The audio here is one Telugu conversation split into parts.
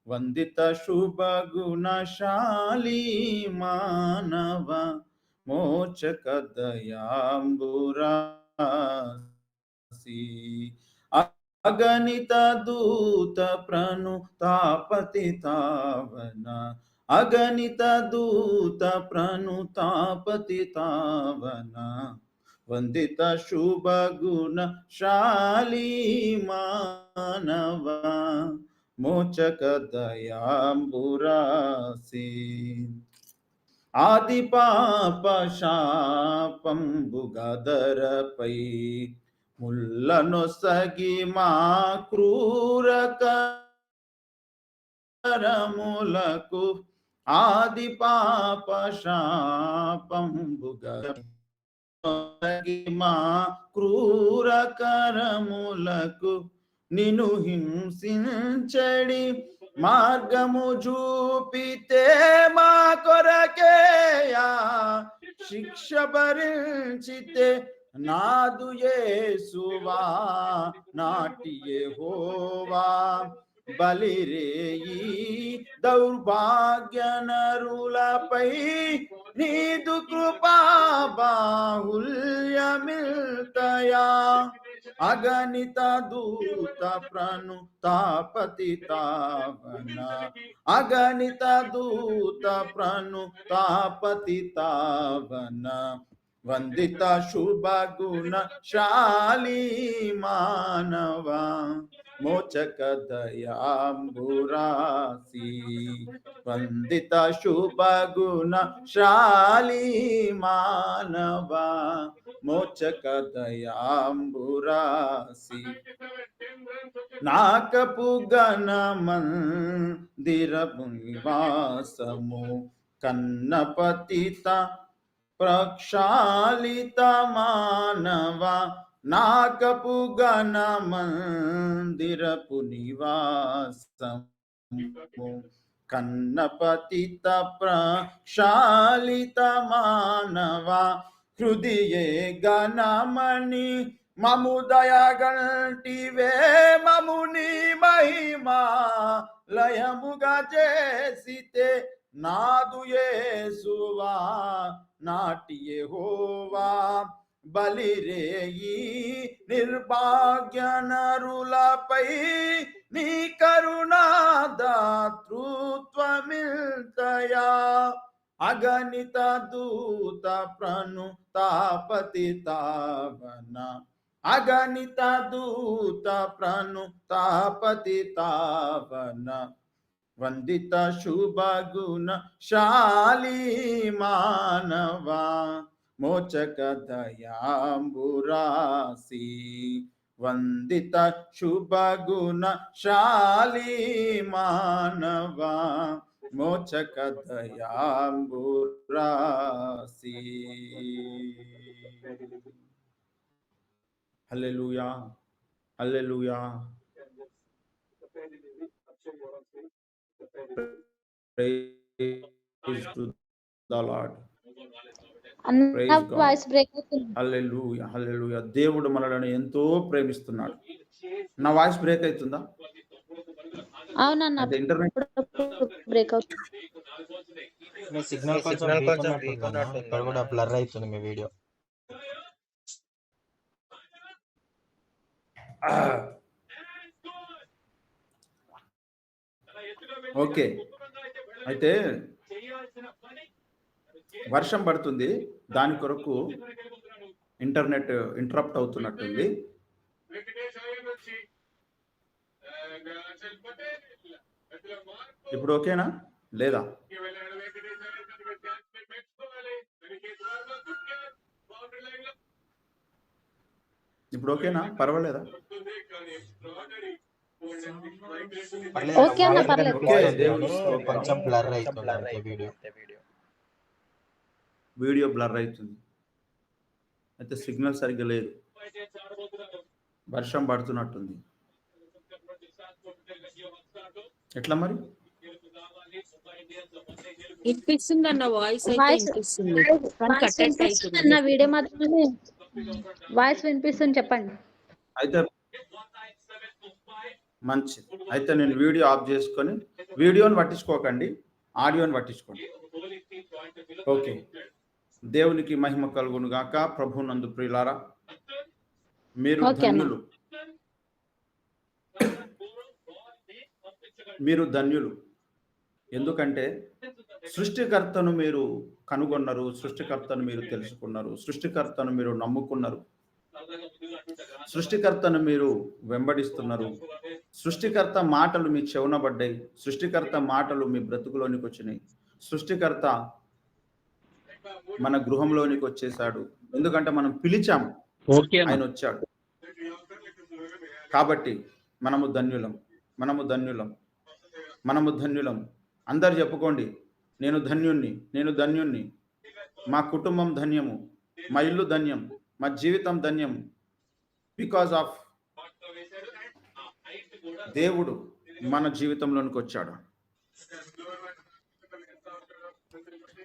వందిత శుభ గుణశాలి మానవ మోచక దయాంబురాసి అగణిత దూత ప్రణుతాపతితావన అగణిత దూత ప్రణుతాపతితావన వందిత శుభ గుణశాలి మానవ మోచక దయాంబురాసి ఆది పాప శాపంబుగదరపై ముల్లనొసగి మా క్రూర కరములకు ఆది పాప శాపంబుగదరపై మా క్రూర కరములకు నిను హింసించడి మార్గము చూపితే మా కొరకేయా శిక్ష భరించితే నాదు యేసువా నాటి యెహోవా బలిరేయి దౌర్భాగ్య నరులపై నీదు కృపా బాహుల్యమిల్తయా అగణిత దూత ప్రణుతాపతితావన అగణిత దూత ప్రణుతాపతితావన వందిత శుభ గుణశాలి మానవ మోచక దయాంబురాసి వందిత శుభ గుణశాలి మానవ మోచక దయాంబురాసి నాకపు గణమందిరపు నివాసము కన్నపతిత ప్రక్షాళిత మానవ నాకపు గణమందిరపు నివాసము కన్నపతిత ప్రక్షాళిత మానవ హృదయే గణమణి మము దయగంటివే మముని మహిమా లయముగా చేసితే నాదు యేసువా నాటి యెహోవా బలిరేయి నిర్భాగ్య నరులపై నీ కరుణా దాతృత్వమిల్తయా అగణిత దూత ప్రణుతాపతితావన అగణిత దూత ప్రణుతాపతితావన వందిత శుభ గుణశాలి మానవ మోచక దయాంబురాసి వందిత శుభ గుణశాలి మానవ మోచక దయాంబురాసి. హల్లెలూయా హల్లెలూయా. Praise to the Lord. Praise God. Hallelujah, hallelujah. దేవుడు మనల్ని ఎంతో ప్రేమిస్తున్నాడు. నా వాయిస్ బ్రేక్ అవుతుందా? అవునన్నా, ఇంటర్నెట్ బ్రేక్ అవుతుంది. మీ సిగ్నల్ కొంచెం వీక్ ఉన్నట్టు ఇక్కడ కూడా బ్లర్ అవుతుంది మీ వీడియో. ఓకే, అయితే వర్షం పడుతుంది, దాని కొరకు ఇంటర్నెట్ ఇంటరప్ట్ అవుతున్నట్టుంది. ఇప్పుడు ఓకేనా లేదా? ఇప్పుడు ఓకేనా? పర్వాలేదా? కొంచెం బ్లర్ అవుతుంది వీడియో బ్లర్ అవుతుంది. అయితే సిగ్నల్ సరిగ్గా లేదు, వర్షం పడుతున్నట్టుంది. ఎట్లా మరి? వినిపిస్తుంది అన్న వాయిస్ అన్న, వీడియో మాత్రమే వాయిస్ వినిపిస్తుంది, చెప్పండి. అయితే మంచి అయితే నేను వీడియో ఆఫ్ చేసుకొని, వీడియోని పట్టించుకోకండి, ఆడియోని పట్టించుకోండి. ఓకే, దేవునికి మహిమ కలుగును గాక. ప్రభునందు ప్రియులారా, మీరు ధన్యులు, మీరు ధన్యులు. ఎందుకంటే సృష్టికర్తను మీరు కనుగొన్నారు, సృష్టికర్తను మీరు తెలుసుకున్నారు, సృష్టికర్తను మీరు నమ్ముకున్నారు, సృష్టికర్తను మీరు వెంబడిస్తున్నారు. సృష్టికర్త మాటలు మీ చెవునబడ్డాయి, సృష్టికర్త మాటలు మీ బ్రతుకులోనికి వచ్చినాయి. సృష్టికర్త మన గృహంలోనికి వచ్చేసాడు. ఎందుకంటే మనం పిలిచాము, ఆయన వచ్చాడు. కాబట్టి మనము ధన్యులం, మనము ధన్యులం, మనము ధన్యులం. అందరు చెప్పుకోండి, నేను ధన్యుణ్ణి, నేను ధన్యుణ్ణి. మా కుటుంబం ధన్యము, మా ఇల్లు ధన్యం, మా జీవితం ధన్యం. బికాజ్ ఆఫ్ దేవుడు మన జీవితంలోనికి వచ్చాడు.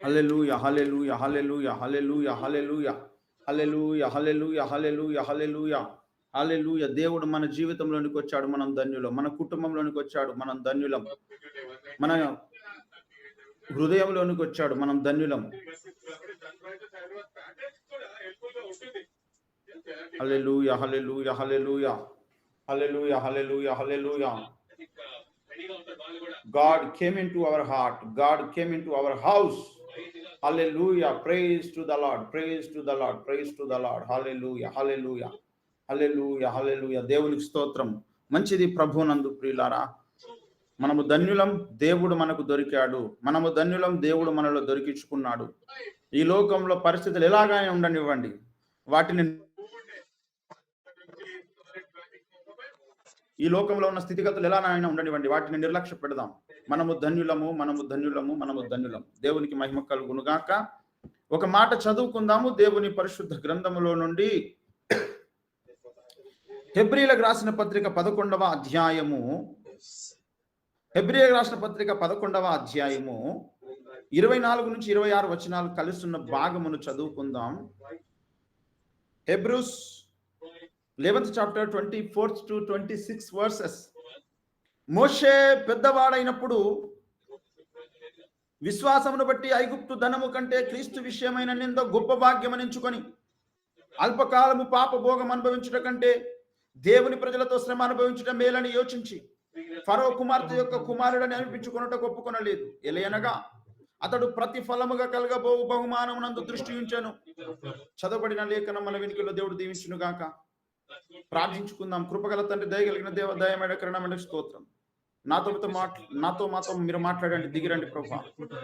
హల్లెలూయా, హల్లెలూయా, హల్లెలూయా, హల్లెలూయా, హల్లెలూయా, హల్లెలూయా, హల్లెలూయా, హల్లెలూయా, హల్లెలూయా, హల్లెలూయా. దేవుడు మన జీవితంలోనికి వచ్చాడు, మనం ధన్యులం. మన కుటుంబంలోనికి వచ్చాడు, మనం ధన్యులం. మన హృదయంలోనికి వచ్చాడు, మనం ధన్యులం. హల్లెలూయా, హల్లెలూయా, హల్లెలూయా, హల్లెలూయా, హల్లెలూయా, హల్లెలూయా. God came into our heart, God came into our house. Hallelujah, praise to the Lord, praise to the Lord, praise to the Lord. Hallelujah, hallelujah, hallelujah, hallelujah. దేవునికి స్తోత్రం. మంచిది ప్రభునందు ప్రియులారా, మనము ధన్యులం, దేవుడు మనకు దొరికాడు. మనము ధన్యులం, దేవుడు మనలో దొరికించుకున్నాడు. ఈ లోకంలో పరిస్థితులు ఎలాగానే ఉండనివ్వండి, వాటిని, ఈ లోకంలో ఉన్న స్థితిగతులు ఎలానైనా ఉండనివ్వండి, వాటిని నిర్లక్ష్య పెడదాం. మనము ధన్యులము, మనము ధన్యులము, మనము ధన్యులం. దేవునికి మహిమ కలుగును గాక. ఒక మాట చదువుకుందాము దేవుని పరిశుద్ధ గ్రంథములో నుండి. హెబ్రీలకు రాసిన పత్రిక 11వ అధ్యాయము, హెబ్రీలకు రాసిన పత్రిక 11వ అధ్యాయము 24 నుంచి 26 వచనాలు కలుస్తున్న భాగమును చదువుకుందాం. Hebrews 11th chapter 24th to 26 verses. మోషే పెద్దవాడైనప్పుడు విశ్వాసమును బట్టి ఐగుప్తు ధనము కంటే క్రీస్తు విషయమైన నింద గొప్ప భాగ్యమని ఎంచుకొని అల్పకాలము పాప భోగం అనుభవించుట కంటే దేవుని ప్రజలతో శ్రమ అనుభవించడం మేలని యోచించి ఫరో కుమార్తె యొక్క కుమారుడని అనిపించుకొనుటకు ఒప్పుకొనలేదు. ఎలయనగా అతడు ప్రతిఫలముగా కలగబోవు బహుమానమునందు దృష్టి ఉంచెను. చదవబడిన లేఖనం మన వెనుకలో దేవుడు దీవించును గాక. ప్రార్థించుకుందాం. కృపగల తండ్రి, దయగలిగిన దేవ, దయమైన కరుణమైన స్తోత్రం. నాతో మాతో మీరు మాట్లాడండి, దిగిరండి ప్రభా.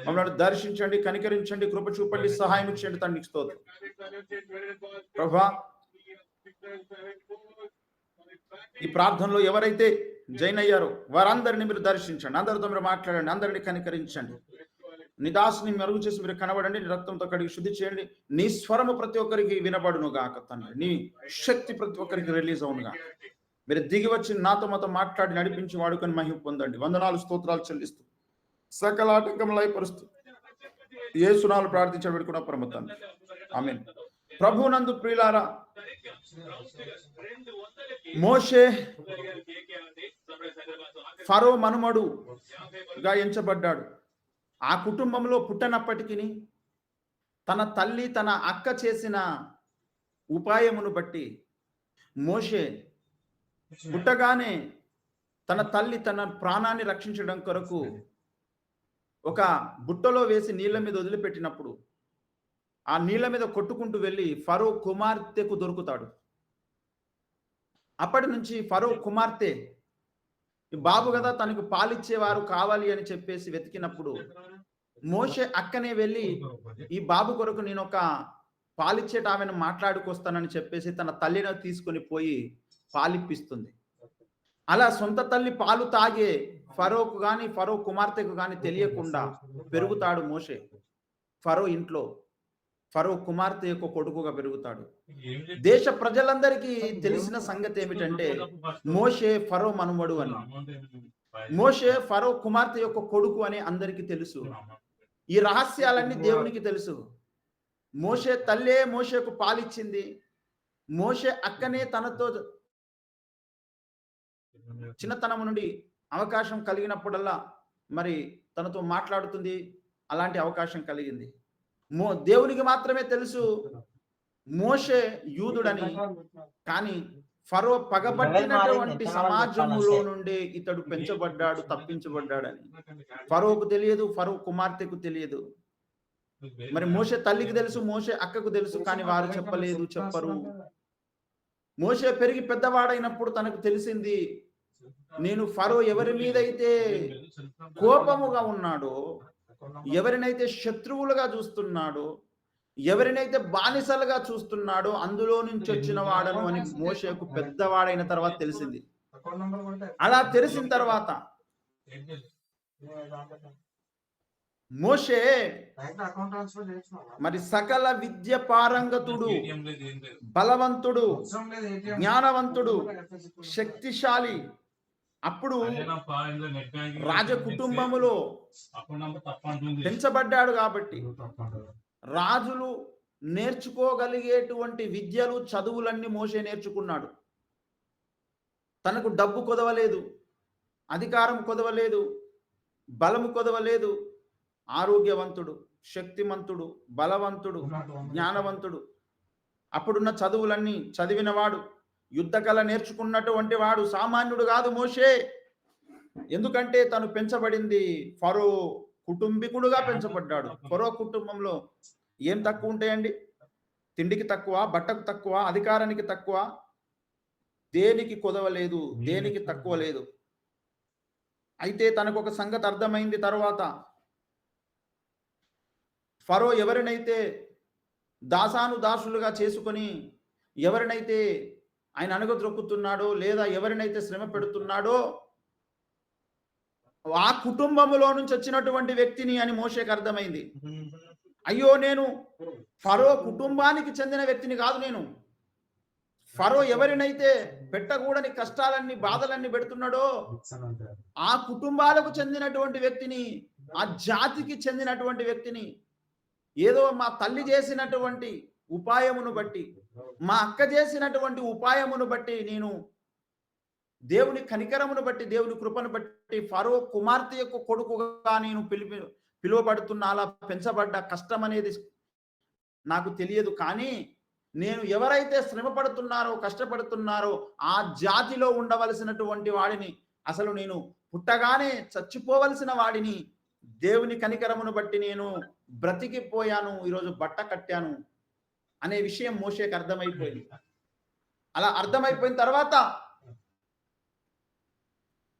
మమ్మల్ని దర్శించండి, కనికరించండి, కృప చూపండి, సహాయం ఇచ్చండి తండ్రికి స్తోత్రం ప్రభా. ఈ ప్రార్థనలో ఎవరైతే జైన్ అయ్యారో వారందరినీ మీరు దర్శించండి, అందరితో మీరు మాట్లాడండి, అందరినీ కనికరించండి. నీ దాసుని మరుగు చేసి మీరు కనబడండి, నీ రక్తంతో కడిగి శుద్ధి చేయండి. నీ స్వరము ప్రతి ఒక్కరికి వినబడును గాక తండ్రి. నీ శక్తి ప్రతి ఒక్కరికి రిలీజ్ అవునుగా. మీరు దిగి వచ్చి నాతో మాతో మాట్లాడి నడిపించి వాడుకొని మహిమ పొందండి. వందనాలు స్తోత్రాలు చెల్లిస్తూ సకల ఆటంకములు అయిపరుస్తూ యేసునామములో ప్రార్థించి వేడుకున్న పరమ తండ్రి, ఆమేన్. ప్రభునందు ప్రియులారా, మోషే ఫరో మనుమడుగా ఎంచబడ్డాడు. ఆ కుటుంబంలో పుట్టనప్పటికీ తన తల్లి తన అక్క చేసిన ఉపాయమును బట్టి మోషే పుట్టగానే తన తల్లి తన ప్రాణాన్ని రక్షించడం కొరకు ఒక బుట్టలో వేసి నీళ్ళ మీద వదిలిపెట్టినప్పుడు ఆ నీళ్ళ మీద కొట్టుకుంటూ వెళ్ళి ఫరో కుమార్తెకు దొరుకుతాడు. అప్పటి నుంచి ఫరో కుమార్తె ఈ బాబు కదా, తనకు పాలిచ్చేవారు కావాలి అని చెప్పేసి వెతికినప్పుడు మోషే అక్కనే వెళ్ళి ఈ బాబు కొరకు నేను ఒక పాలిచ్చేట ఆమెను మాట్లాడుకొస్తానని చెప్పేసి తన తల్లిని తీసుకొని పోయి పాలిప్పిస్తుంది. అలా సొంత తల్లి పాలు తాగే ఫరోకు గాని ఫరో కుమార్తెకు గాని తెలియకుండా పెరుగుతాడు మోషే. ఫరో ఇంట్లో ఫరో కుమార్తె యొక్క కొడుకుగా పెరుగుతాడు. దేశ ప్రజలందరికీ తెలిసిన సంగతి ఏమిటంటే మోషే ఫరో మనుమడు అని, మోషే ఫరో కుమార్తె యొక్క కొడుకు అని అందరికీ తెలుసు. ఈ రహస్యాలన్నీ దేవునికి తెలుసు. మోషే తల్లే మోషేకు పాలిచ్చింది. మోషే అక్కనే తనతో చిన్నతనం నుండి అవకాశం కలిగినప్పుడల్లా మరి తనతో మాట్లాడుతుంది. అలాంటి అవకాశం కలిగింది. దేవునికి మాత్రమే తెలుసు మోషే యూదుడని. కానీ ఫరో పగబట్టినటువంటి సమాజములో నుండి ఇతడు పెంచబడ్డాడు, తప్పించబడ్డాడని ఫరోకు తెలియదు, ఫరో కుమార్తెకు తెలియదు. మరి మోషే తల్లికి తెలుసు, మోషే అక్కకు తెలుసు, కానీ వారు చెప్పలేదు, చెప్పరు. మోషే పెరిగి పెద్దవాడైనప్పుడు తనకు తెలిసింది, నేను ఫరో ఎవరి మీదైతే కోపముగా ఉన్నాడో, ఎవరినైతే శత్రువులుగా చూస్తున్నాడో, ఎవరినైతే బానిసలుగా చూస్తున్నాడో అందులో నుంచి వచ్చిన వాడను అని మోషేకు పెద్దవాడైన తర్వాత తెలిసింది. అలా తెలిసిన తర్వాత మోషే మరి సకల విద్య పారంగతుడు, బలవంతుడు, జ్ఞానవంతుడు, శక్తిశాలి. అప్పుడు రాజ కుటుంబములో పెంచబడ్డాడు కాబట్టి రాజులు నేర్చుకోగలిగేటువంటి విద్యలు, చదువులన్నీ మోషే నేర్చుకున్నాడు. తనకు డబ్బు కొదవలేదు, అధికారం కొదవలేదు, బలము కొదవలేదు. ఆరోగ్యవంతుడు, శక్తిమంతుడు, బలవంతుడు, జ్ఞానవంతుడు. అప్పుడున్న చదువులన్నీ చదివినవాడు, యుద్ధకళ నేర్చుకున్నటువంటి వాడు. సామాన్యుడు కాదు మోషే. ఎందుకంటే తను పెంచబడింది ఫరో కుటుంబీకుడుగా పెంచబడ్డాడు. ఫరో కుటుంబంలో ఏం తక్కువ ఉంటాయండి? తిండికి తక్కువ, బట్టకు తక్కువ, అధికారానికి తక్కువ, దేనికి కొదవలేదు, దేనికి తక్కువ లేదు. అయితే తనకు ఒక సంగతి అర్థమైంది. తర్వాత ఫరో ఎవరినైతే దాసులుగా చేసుకొని, ఎవరినైతే ఆయన అణగద్రొక్కుతున్నాడో, లేదా ఎవరినైతే శ్రమ పెడుతున్నాడో ఆ కుటుంబములో నుంచి వచ్చినటువంటి వ్యక్తిని అని మోషేకి అర్థమైంది. అయ్యో, నేను ఫరో కుటుంబానికి చెందిన వ్యక్తిని కాదు. నేను ఫరో ఎవరినైతే పెట్టకూడని కష్టాలన్నీ, బాధలన్నీ పెడుతున్నాడో ఆ కుటుంబాలకు చెందినటువంటి వ్యక్తిని, ఆ జాతికి చెందినటువంటి వ్యక్తిని. ఏదో మా తల్లి చేసినటువంటి ఉపాయమును బట్టి, మా అక్క చేసినటువంటి ఉపాయమును బట్టి, నేను దేవుని కనికరమును బట్టి, దేవుని కృపను బట్టి ఫరో కుమార్తె యొక్క కొడుకుగా నేను పిలువబడుతున్నా. అలా పెంచబడ్డ కష్టం అనేది నాకు తెలియదు. కానీ నేను ఎవరైతే శ్రమ పడుతున్నారో, కష్టపడుతున్నారో ఆ జాతిలో ఉండవలసినటువంటి వాడిని, అసలు నేను పుట్టగానే చచ్చిపోవలసిన వాడిని, దేవుని కనికరమును బట్టి నేను బ్రతికిపోయాను, ఈరోజు బట్ట కట్టాను అనే విషయం మోషేకి అర్థమైపోయింది. అలా అర్థమైపోయిన తర్వాత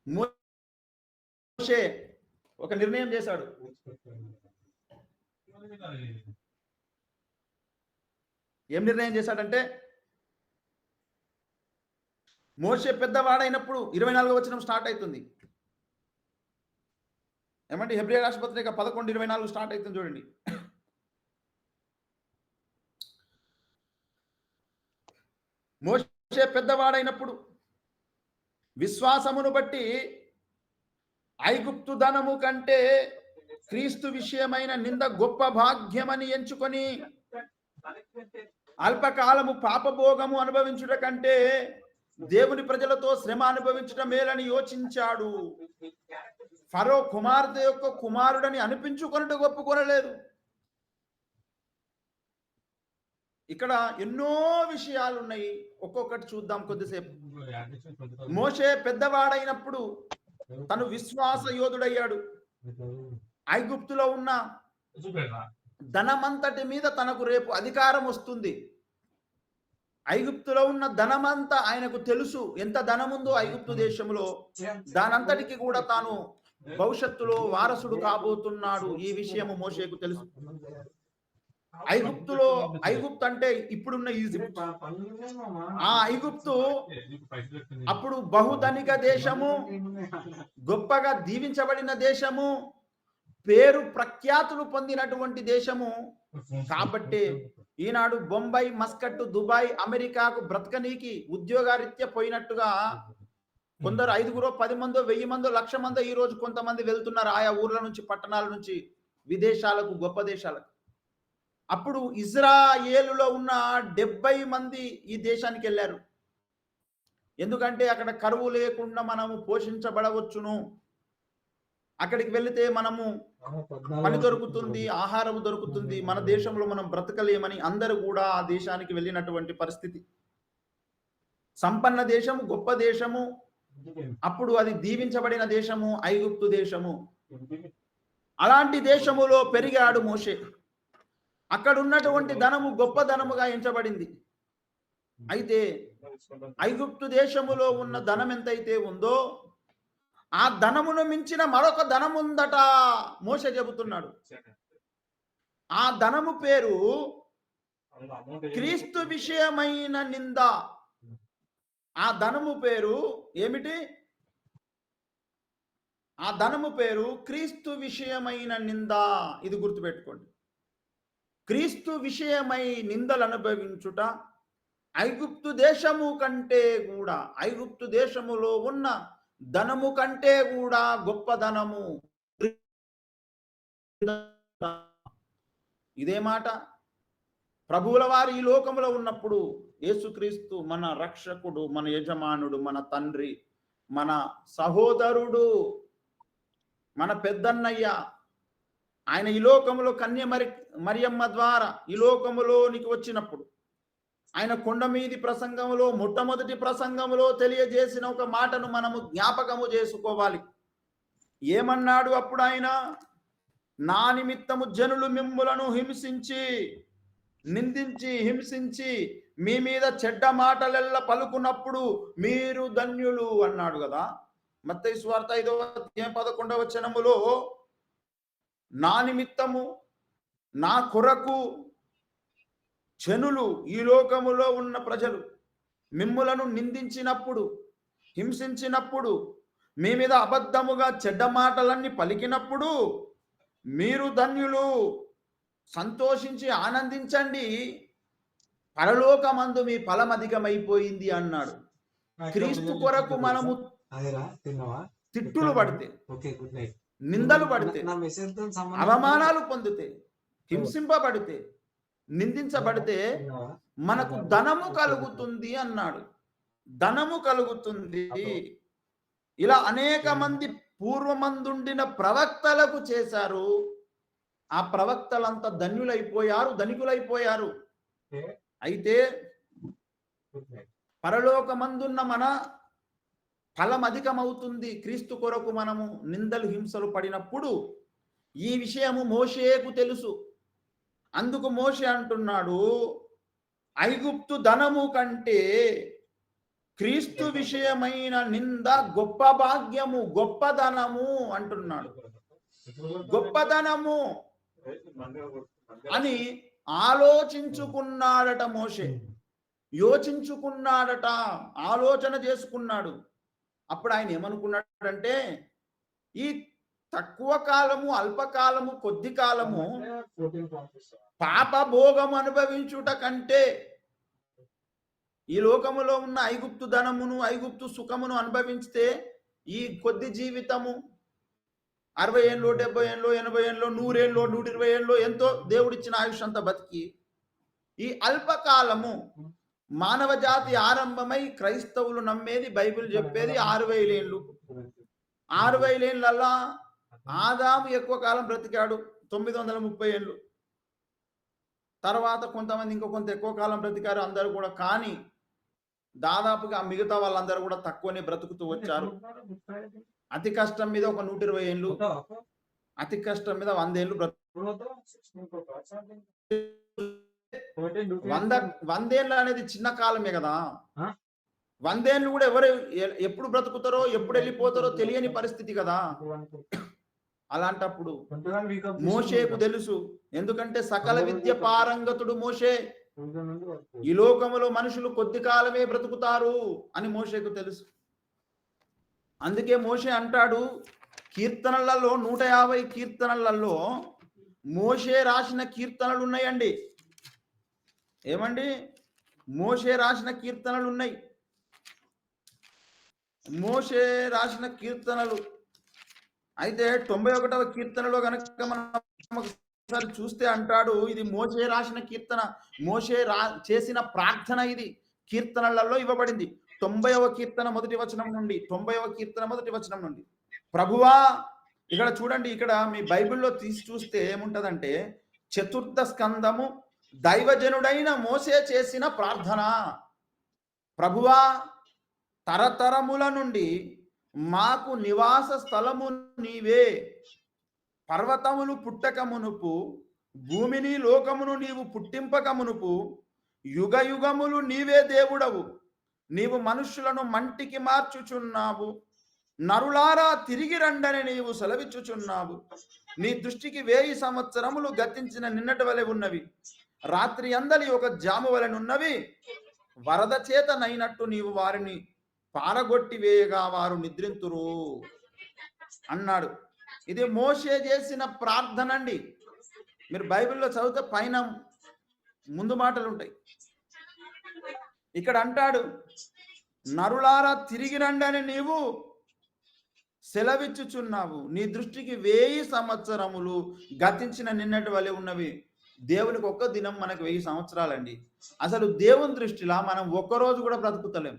మోషే ఒక నిర్ణయం చేశాడు. ఏం నిర్ణయం చేశాడంటే, మోషే పెద్దవాడైనప్పుడు 24వ వచనం స్టార్ట్ అవుతుంది. ఏమంటే హెబ్రీ రాష్ట్ర పత్రిక 11:24 స్టార్ట్ అవుతుంది చూడండి. మోషే పెద్దవాడైనప్పుడు విశ్వాసమును బట్టి ఐగుప్తు ధనము కంటే క్రీస్తు విషయమైన నింద గొప్ప భాగ్యమని ఎంచుకొని అల్పకాలము పాపభోగము అనుభవించుట కంటే దేవుని ప్రజలతో శ్రమ అనుభవించడం మేలని యోచించాడు. ఫరో కుమార్తె యొక్క కుమారుడని అనిపించుకొనుట ఒప్పుకొనలేదు. ఇక్కడ ఎన్నో విషయాలు ఉన్నాయి, ఒక్కొక్కటి చూద్దాం కొద్దిసేపు. మోషే పెద్దవాడైనప్పుడు తను విశ్వాస యోధుడయ్యాడు. ఐగుప్తులో ఉన్న ధనమంతటి మీద తనకు రేపు అధికారం వస్తుంది. ఐగుప్తులో ఉన్న ధనమంతా ఆయనకు తెలుసు, ఎంత ధనముందో ఐగుప్తు దేశంలో. దానంతటికి కూడా తాను భవిష్యత్తులో వారసుడు కాబోతున్నాడు. ఈ విషయము మోషేకు తెలుసు. ఐగుప్తు అంటే ఇప్పుడున్న ఈజిప్ట్. ఆ ఐగుప్తు అప్పుడు బహుధనిక దేశము, గొప్పగా దీవించబడిన దేశము, పేరు ప్రఖ్యాతులు పొందినటువంటి దేశము. కాబట్టి ఈనాడు బొంబాయి, మస్కట్, దుబాయ్, అమెరికాకు బ్రతకనీకి ఉద్యోగరీత్యా పోయినట్టుగా కొందరు 5 10 మందో 1000 మందో 1,00,000 మందో ఈ రోజు కొంతమంది వెళ్తున్నారు ఆయా ఊర్ల నుంచి, పట్టణాల నుంచి విదేశాలకు, గొప్ప దేశాలకు. అప్పుడు ఇజ్రాయేలులో ఉన్న 70 మంది ఈ దేశానికి వెళ్ళారు. ఎందుకంటే అక్కడ కరువు లేకుండా మనము పోషించబడవచ్చును. అక్కడికి వెళితే మనము పని దొరుకుతుంది, ఆహారం దొరుకుతుంది, మన దేశంలో మనం బ్రతకలేమని అందరూ కూడా ఆ దేశానికి వెళ్ళినటువంటి పరిస్థితి. సంపన్న దేశము, గొప్ప దేశము, అప్పుడు అది దీవించబడిన దేశము ఐగుప్తు దేశము. అలాంటి దేశములో పెరిగాడు మోషే. అక్కడ ఉన్నటువంటి ధనము గొప్ప ధనముగా ఎంచబడింది. అయితే ఐగుప్తు దేశములో ఉన్న ధనం ఎంతైతే ఉందో ఆ ధనమును మించిన మరొక ధనం ఉందట మోషే చెబుతున్నాడు. ఆ ధనము పేరు క్రీస్తు విషయమైన నింద. ఆ ధనము పేరు ఏమిటి? ఆ ధనము పేరు క్రీస్తు విషయమైన నింద. ఇది గుర్తుపెట్టుకోండి. క్రీస్తు విషయమై నిందలు అనుభవించుట ఐగుప్తు దేశము కంటే కూడా, ఐగుప్తు దేశములో ఉన్న ధనము కంటే కూడా గొప్ప ధనము. ఇదే మాట ప్రభువుల వారు ఈ లోకములో ఉన్నప్పుడు యేసుక్రీస్తు మన రక్షకుడు, మన యజమానుడు, మన తండ్రి, మన సహోదరుడు, మన పెద్దన్నయ్య. ఆయన ఈ లోకములో మరియమ్మ ద్వారా ఈ లోకములోనికి వచ్చినప్పుడు ఆయన కొండ మీది ప్రసంగములో, మొట్టమొదటి ప్రసంగములో తెలియజేసిన ఒక మాటను మనము జ్ఞాపకము చేసుకోవాలి. ఏమన్నాడు అప్పుడు ఆయన? నా నిమిత్తము జనులు మిమ్ములను హింసించి, నిందించి, హింసించి మీ మీద చెడ్డ మాటలెల్ల పలుకున్నప్పుడు మీరు ధన్యులు అన్నాడు కదా. మత్తయి సువార్త 5:11 వచనములో నా నిమిత్తము, నా కొరకు జనులు, ఈ లోకములో ఉన్న ప్రజలు మిమ్ములను నిందించినప్పుడు, హింసించినప్పుడు, మీ మీద అబద్ధముగా చెడ్డ మాటలన్నీ పలికినప్పుడు మీరు ధన్యులు, సంతోషించి ఆనందించండి, పరలోకమందు మీ ఫలం అధికమైపోయింది అన్నాడు. క్రీస్తు కొరకు మనము తిట్టులు పడితే, నిందలు పడితే, అవమానాలు పొందితే, హింసింపబడితే, నిందించబడితే మనకు ధనము కలుగుతుంది అన్నాడు. ధనము కలుగుతుంది. ఇలా అనేక మంది పూర్వమందుండిన ప్రవక్తలకు చేశారు. ఆ ప్రవక్తలంతా ధన్యులైపోయారు, ధనికులైపోయారు. అయితే పరలోకమందున్న మన ఫలం అధికమవుతుంది. క్రీస్తు కొరకు మనము నిందలు, హింసలు పడినప్పుడు ఈ విషయము మోషేకు తెలుసు. అందుకు మోషే అంటున్నాడు, ఐగుప్తు ధనము కంటే క్రీస్తు విషయమైన నింద గొప్ప భాగ్యము, గొప్ప ధనము అంటున్నాడు. గొప్ప ధనము అని ఆలోచించుకున్నాడట మోషే. యోచించుకున్నాడట, ఆలోచన చేసుకున్నాడు. అప్పుడు ఆయన ఏమనుకున్నాడంటే, ఈ తక్కువ కాలము, అల్పకాలము, కొద్ది కాలము పాప భోగం అనుభవించుట కంటే ఈ లోకములో ఉన్న ఐగుప్తు ధనమును, ఐగుప్తు సుఖమును అనుభవించితే ఈ కొద్ది జీవితము 60 ఏళ్ళు, 70 ఏళ్ళు, 80 ఏళ్ళు, 100 ఏళ్ళు, 120 ఏళ్ళు, ఎంతో దేవుడిచ్చిన ఆయుష్ అంతా బతికి ఈ అల్పకాలము మానవ జాతి ఆరంభమై క్రైస్తవులు నమ్మేది, బైబిల్ చెప్పేది 6000 ఏళ్ళు. 6000 ఏళ్ళల్లా ఆదాము ఎక్కువ కాలం బ్రతికాడు, 930 ఏళ్ళు. తర్వాత కొంతమంది ఇంకో కొంత ఎక్కువ కాలం బ్రతికారు అందరూ కూడా. కానీ దాదాపుగా మిగతా వాళ్ళందరూ కూడా తక్కువనే బ్రతుకుతూ వచ్చారు. అతి కష్టం మీద ఒక 120 ఏళ్ళు, అతి కష్టం మీద 100 ఏళ్ళు వందేళ్ళు అనేది చిన్న కాలమే కదా. 100 ఏళ్ళు కూడా ఎవరు ఎప్పుడు బ్రతుకుతారో, ఎప్పుడు వెళ్ళిపోతారో తెలియని పరిస్థితి కదా. అలాంటప్పుడు మోషేకు తెలుసు. ఎందుకంటే సకల విద్య పారంగతుడు మోషే. ఈ లోకములో మనుషులు కొద్ది కాలమే బ్రతుకుతారు అని మోషేకు తెలుసు. అందుకే మోషే అంటాడు, కీర్తనలలో 150 కీర్తనలలో మోషే రాసిన కీర్తనలు ఉన్నాయండి. ఏమండి? మోషే రాసిన కీర్తనలు ఉన్నాయి. మోషే రాసిన కీర్తనలు అయితే 91వ కీర్తనలో కనుక మనం ఒకసారి చూస్తే అంటాడు, ఇది మోషే రాసిన కీర్తన, మోషే చేసిన ప్రార్థన ఇది కీర్తనలలో ఇవ్వబడింది. 90వ కీర్తన మొదటి వచనం నుండి 90వ కీర్తన మొదటి వచనం నుండి, ప్రభువా, ఇక్కడ చూడండి, ఇక్కడ మీ బైబిల్లో తీసి చూస్తే ఏముంటదంటే చతుర్థ స్కందము దైవజనుడైన మోసే చేసిన ప్రార్థన. ప్రభువా, తరతరముల నుండి మాకు నివాస స్థలము నీవే, పర్వతములు పుట్టక మునుపు, భూమిని లోకమును నీవు పుట్టింపక మునుపు, యుగ యుగములు నీవే దేవుడవు. నీవు మనుష్యులను మంటికి మార్చుచున్నావు, నరులారా తిరిగి రండని నీవు సెలవిచ్చుచున్నావు. నీ దృష్టికి 1000 సంవత్సరములు గతించిన నిన్నటి వలె ఉన్నవి, రాత్రి అందలి ఒక జాము వలెనున్నవి. వరద చేత నైనట్టు నీవు వారిని పారగొట్టి వేయగా వారు నిద్రింతురు అన్నాడు. ఇది మోషే చేసిన ప్రార్థన అండి. మీరు బైబిల్లో చదివితే పైన ముందు మాటలు ఉంటాయి. ఇక్కడ అంటాడు, నరులారా తిరిగి రండని నీవు సెలవిచ్చుచున్నావు, నీ దృష్టికి 1000 సంవత్సరములు గతించిన నిన్నటి వలె ఉన్నవి. దేవునికి ఒక్క దినం మనకు 1000 సంవత్సరాలండి. అసలు దేవుని దృష్టిలో మనం ఒక్కరోజు కూడా బ్రతుకుతలేం.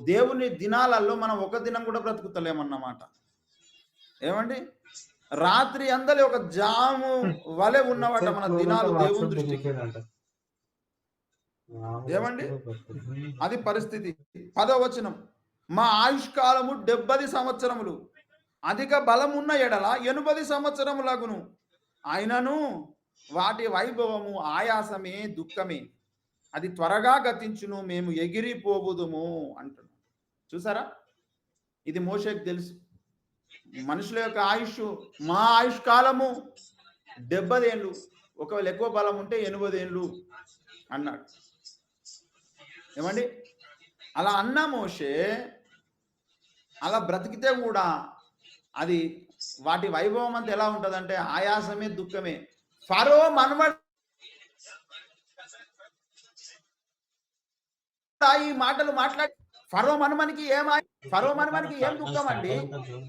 దేవుని దినాలలో మనం ఒక దినం కూడా బ్రతుకుతలేమన్నమాట. ఏమండి, రాత్రి అందలి ఒక జాము వలె ఉన్నవాట మన దినాలు దేవుని దృష్టికి. ఏమండి, అది పరిస్థితి. 10వ వచనం, మా ఆయుష్కాలము 70 సంవత్సరములు, అధిక బలమున్న ఎడల 80 సంవత్సరములగును, అయినను వాటి వైభవము ఆయాసమే, దుఃఖమే, అది త్వరగా గతించును, మేము ఎగిరిపోవుదుము అంటున్నాం. చూసారా, ఇది మోషేకు తెలుసు. మనుషుల యొక్క ఆయుష్, మా ఆయుష్ కాలము 70 ఏళ్ళు, ఒకవేళ ఎక్కువ బలం ఉంటే 80 ఏళ్ళు అన్నాడు. ఏమండి, అలా అన్న మోషే అలా బ్రతికితే కూడా అది వాటి వైభవం అంతా ఎలా ఉంటుందంటే ఆయాసమే, దుఃఖమే. ఫరో మనవడు ఈ మాటలు మాట్లాడి ఫరో మనమనికి ఏం దుఃఖం అండి.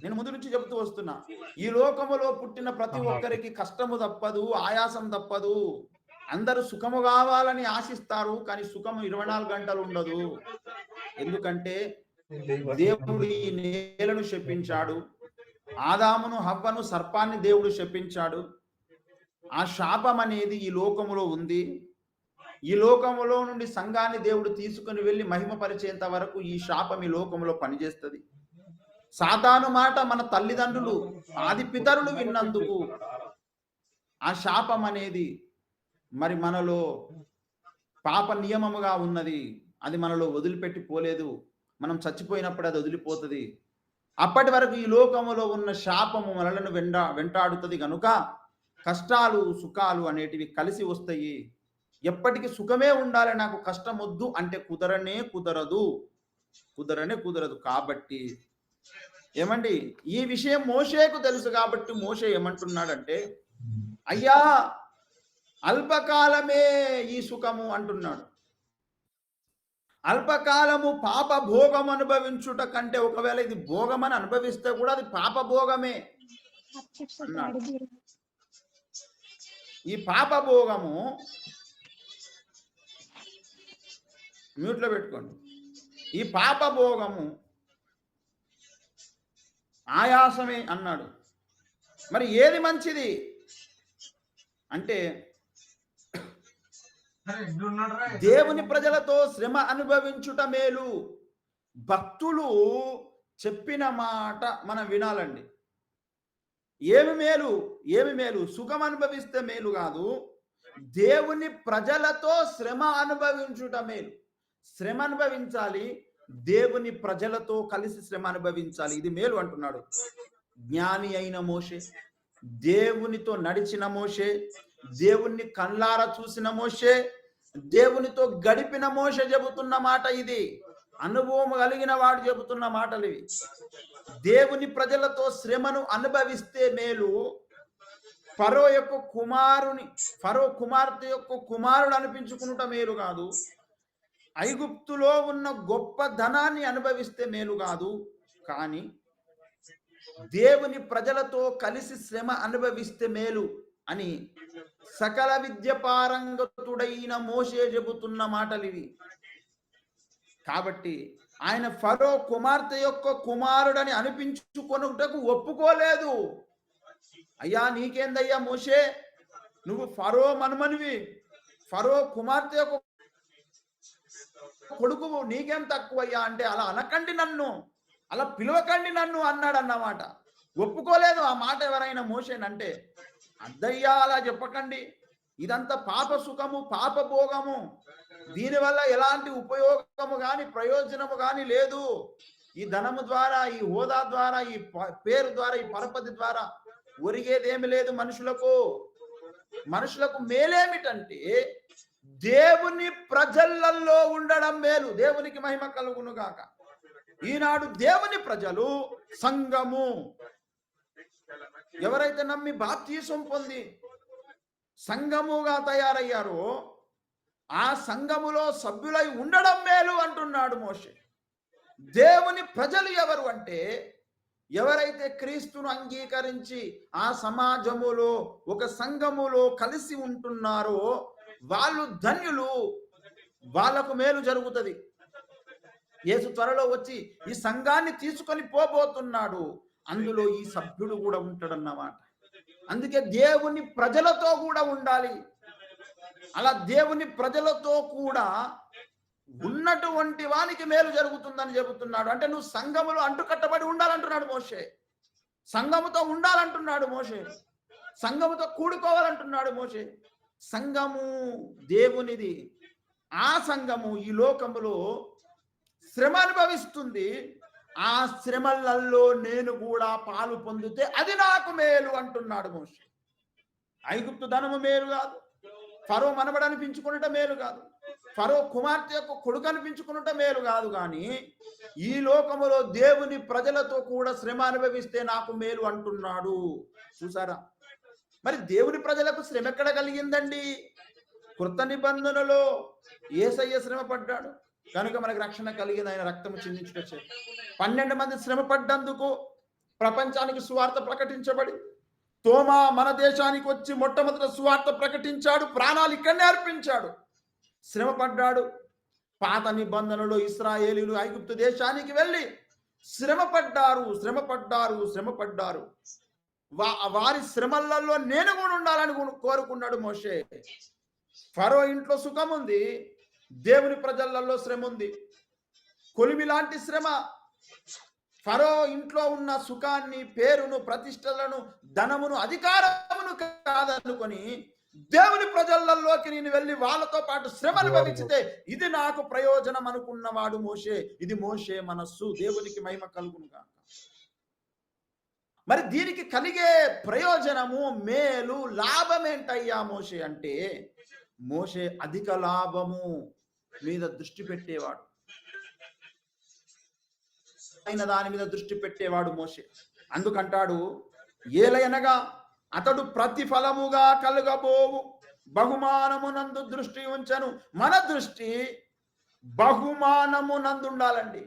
నేను ముందు నుంచి చెబుతూ వస్తున్నా, ఈ లోకములో పుట్టిన ప్రతి ఒక్కరికి కష్టము తప్పదు, ఆయాసం తప్పదు. అందరూ సుఖము కావాలని ఆశిస్తారు, కానీ సుఖము 24 గంటలు ఉండదు. ఎందుకంటే దేవుడు ఈ నేలను శపించాడు, ఆదామును హవ్వను సర్పాన్ని దేవుడు శపించాడు. ఆ శాపం అనేది ఈ లోకములో ఉంది. ఈ లోకములో నుండి సంఘాన్ని దేవుడు తీసుకుని వెళ్ళి మహిమపరిచేంత వరకు ఈ శాపం ఈ లోకములో పనిచేస్తుంది. సాతాను మాట మన తల్లిదండ్రులు, ఆది పితరులు విన్నందుకు ఆ శాపం అనేది మరి మనలో పాప నియమముగా ఉన్నది. అది మనలో వదిలిపెట్టి పోలేదు. మనం చచ్చిపోయినప్పుడు అది వదిలిపోతుంది. అప్పటి వరకు ఈ లోకములో ఉన్న శాపము మనలను వెంటాడుతుంది. కనుక కష్టాలు సుఖాలు అనేటివి కలిసి వస్తాయి. ఎప్పటికీ సుఖమే ఉండాలి, నాకు కష్టం వద్దు అంటే కుదరనే కుదరదు. కాబట్టి ఏమండి, ఈ విషయం మోషేకు తెలుసు. కాబట్టి మోషే ఏమంటున్నాడంటే, అయ్యా అల్పకాలమే ఈ సుఖము అంటున్నాడు. అల్పకాలము పాప భోగం అనుభవించుట కంటే, ఒకవేళ ఇది భోగమని అనుభవిస్తే కూడా అది పాప భోగమే అన్నాడు. ఈ పాప భోగము మ్యూట్లో పెట్టుకోండి. ఈ పాప భోగము ఆయాసమే అన్నాడు. మరి ఏది మంచిది అంటే, దేవుని ప్రజలతో శ్రమ అనుభవించుట మేలు. భక్తులు చెప్పిన మాట మనం వినాలండి. ఏమి మేలు? సుఖం అనుభవిస్తే మేలు కాదు, దేవుని ప్రజలతో శ్రమ అనుభవించుట మేలు. శ్రమ అనుభవించాలి, దేవుని ప్రజలతో కలిసి శ్రమ అనుభవించాలి, ఇది మేలు అంటున్నాడు. జ్ఞాని అయిన మోషే, దేవునితో నడిచిన మోషే, దేవుణ్ణి కళ్ళారా చూసిన మోషే, దేవునితో గడిపిన మోషే చెబుతున్న మాట ఇది. అనుభవం కలిగిన వాడు చెబుతున్న మాటలు ఇవి. దేవుని ప్రజలతో శ్రమను అనుభవిస్తే మేలు. ఫరో కుమార్తె యొక్క కుమారుడు అనిపించుకునుట మేలు కాదు. ఐగుప్తులో ఉన్న గొప్ప ధనాన్ని అనుభవిస్తే మేలు కాదు. కానీ దేవుని ప్రజలతో కలిసి శ్రమ అనుభవిస్తే మేలు అని సకల విద్య పారంగతుడైన మోషే చెబుతున్న మాటలు ఇవి. కాబట్టి ఆయన ఫరో కుమార్తె యొక్క కుమారుడని అనిపించుకొనుటకు ఒప్పుకోలేదు. అయ్యా నీకేందయ్యా మోషే, నువ్వు ఫరో మనుమనివి, ఫరో కుమార్తె యొక్క కొడుకువు, నీకేం తక్కువయ్యా అంటే అలా అనకండి నన్ను, అలా పిలవకండి నన్ను అన్నాడు అన్నమాట. ఒప్పుకోలేదు ఆ మాట ఎవరైనా మోషేనంటే. అద్దయ్యా అలా చెప్పకండి, ఇదంతా పాప సుఖము, పాప భోగము, దీనివల్ల ఎలాంటి ఉపయోగము కానీ ప్రయోజనము కానీ లేదు. ఈ ధనము ద్వారా, ఈ హోదా ద్వారా, ఈ పేరు ద్వారా, ఈ పరపతి ద్వారా ఒరిగేదేమి లేదు మనుషులకు మేలేమిటంటే దేవుని ప్రజలలో ఉండడం మేలు. దేవునికి మహిమ కలుగును గాక. ఈనాడు దేవుని ప్రజలు సంఘము, ఎవరైతే నమ్మి బాప్తీసం పొంది సంఘముగా తయారయ్యారో ఆ సంఘములో సభ్యులై ఉండడం మేలు అంటున్నాడు మోషే. దేవుని ప్రజలు ఎవరు అంటే ఎవరైతే క్రీస్తును అంగీకరించి ఆ సమాజములో ఒక సంఘములో కలిసి ఉంటున్నారో వాళ్ళు ధన్యులు, వాళ్ళకు మేలు జరుగుతుంది. యేసు త్వరలో వచ్చి ఈ సంఘాన్ని తీసుకొని పోబోతున్నాడు, అందులో ఈ సభ్యుడు కూడా ఉంటాడన్నమాట. అందుకే దేవుని ప్రజలతో కూడా ఉండాలి. అలా దేవుని ప్రజలతో కూడా ఉన్నటువంటి వానికి మేలు జరుగుతుందని చెబుతున్నాడు. అంటే నువ్వు సంఘములో అంటుకట్టబడి ఉండాలంటున్నాడు మోషే, సంఘముతో ఉండాలంటున్నాడు మోషే, సంఘముతో కూడుకోవాలంటున్నాడు మోషే. సంఘము దేవునిది. ఆ సంఘము ఈ లోకములో శ్రమ అనుభవిస్తుంది. ఆ శ్రమలలో నేను కూడా పాలు పొందితే అది నాకు మేలు అంటున్నాడు మోషే. ఐగుప్తు ధనము మేలు కాదు, ఫరో మనబడి అనిపించుకున్నట మేలు కాదు, ఫరో కుమార్తె యొక్క కొడుకు అనిపించుకున్నట మేలు కాదు. కానీ ఈ లోకములో దేవుని ప్రజలతో కూడా శ్రమ అనుభవిస్తే నాకు మేలు అంటున్నాడు. చూసారా? మరి దేవుని ప్రజలకు శ్రమ ఎక్కడ కలిగిందండి? కృత నిబంధనలో యేసయ్య శ్రమ పడ్డాడు కనుక మనకు రక్షణ కలిగింది. ఆయన రక్తము చిందించుకొచ్చాడు. 12 మంది శ్రమ పడ్డందుకు ప్రపంచానికి సువార్త ప్రకటించబడి తోమా మన దేశానికి వచ్చి మొట్టమొదటి సువార్త ప్రకటించాడు, ప్రాణాలు ఇక్కడనే అర్పించాడు. శ్రమ పడ్డాడు. పాత నిబంధనలో ఇశ్రాయేలీయులు ఐగుప్తు దేశానికి వెళ్ళి శ్రమ పడ్డారు. వారి శ్రమలలో నేను కూడా ఉండాలని కోరుకున్నాడు మోషే. ఫరో ఇంట్లో సుఖం ఉంది, దేవుని ప్రజలలో శ్రమ ఉంది. కొలిమి లాంటి శ్రమ. ఫరో ఇంట్లో ఉన్న సుఖాన్ని, పేరును, ప్రతిష్టలను, ధనమును, అధికారమును కాదనుకొని దేవుని ప్రజలలోకి నేను వెళ్ళి వాళ్ళతో పాటు శ్రమ అనుభవించితే ఇది నాకు ప్రయోజనం అనుకున్నవాడు మోషే. ఇది మోషే మనస్సు. దేవునికి మహిమ కలుగును గాక. మరి దీనికి కలిగే ప్రయోజనము, మేలు, లాభం ఏంటయ్యా మోషే అంటే మోషే అధిక లాభము మీద దృష్టి పెట్టేవాడు. అయిన దాని మీద దృష్టి పెట్టేవాడు మోషే. అందుకంటాడు, ఏలయనగా అతడు ప్రతిఫలముగా కలుగబోవు బహుమానమునందు దృష్టి ఉంచను. మన దృష్టి బహుమానమునందు ఉండాలండి.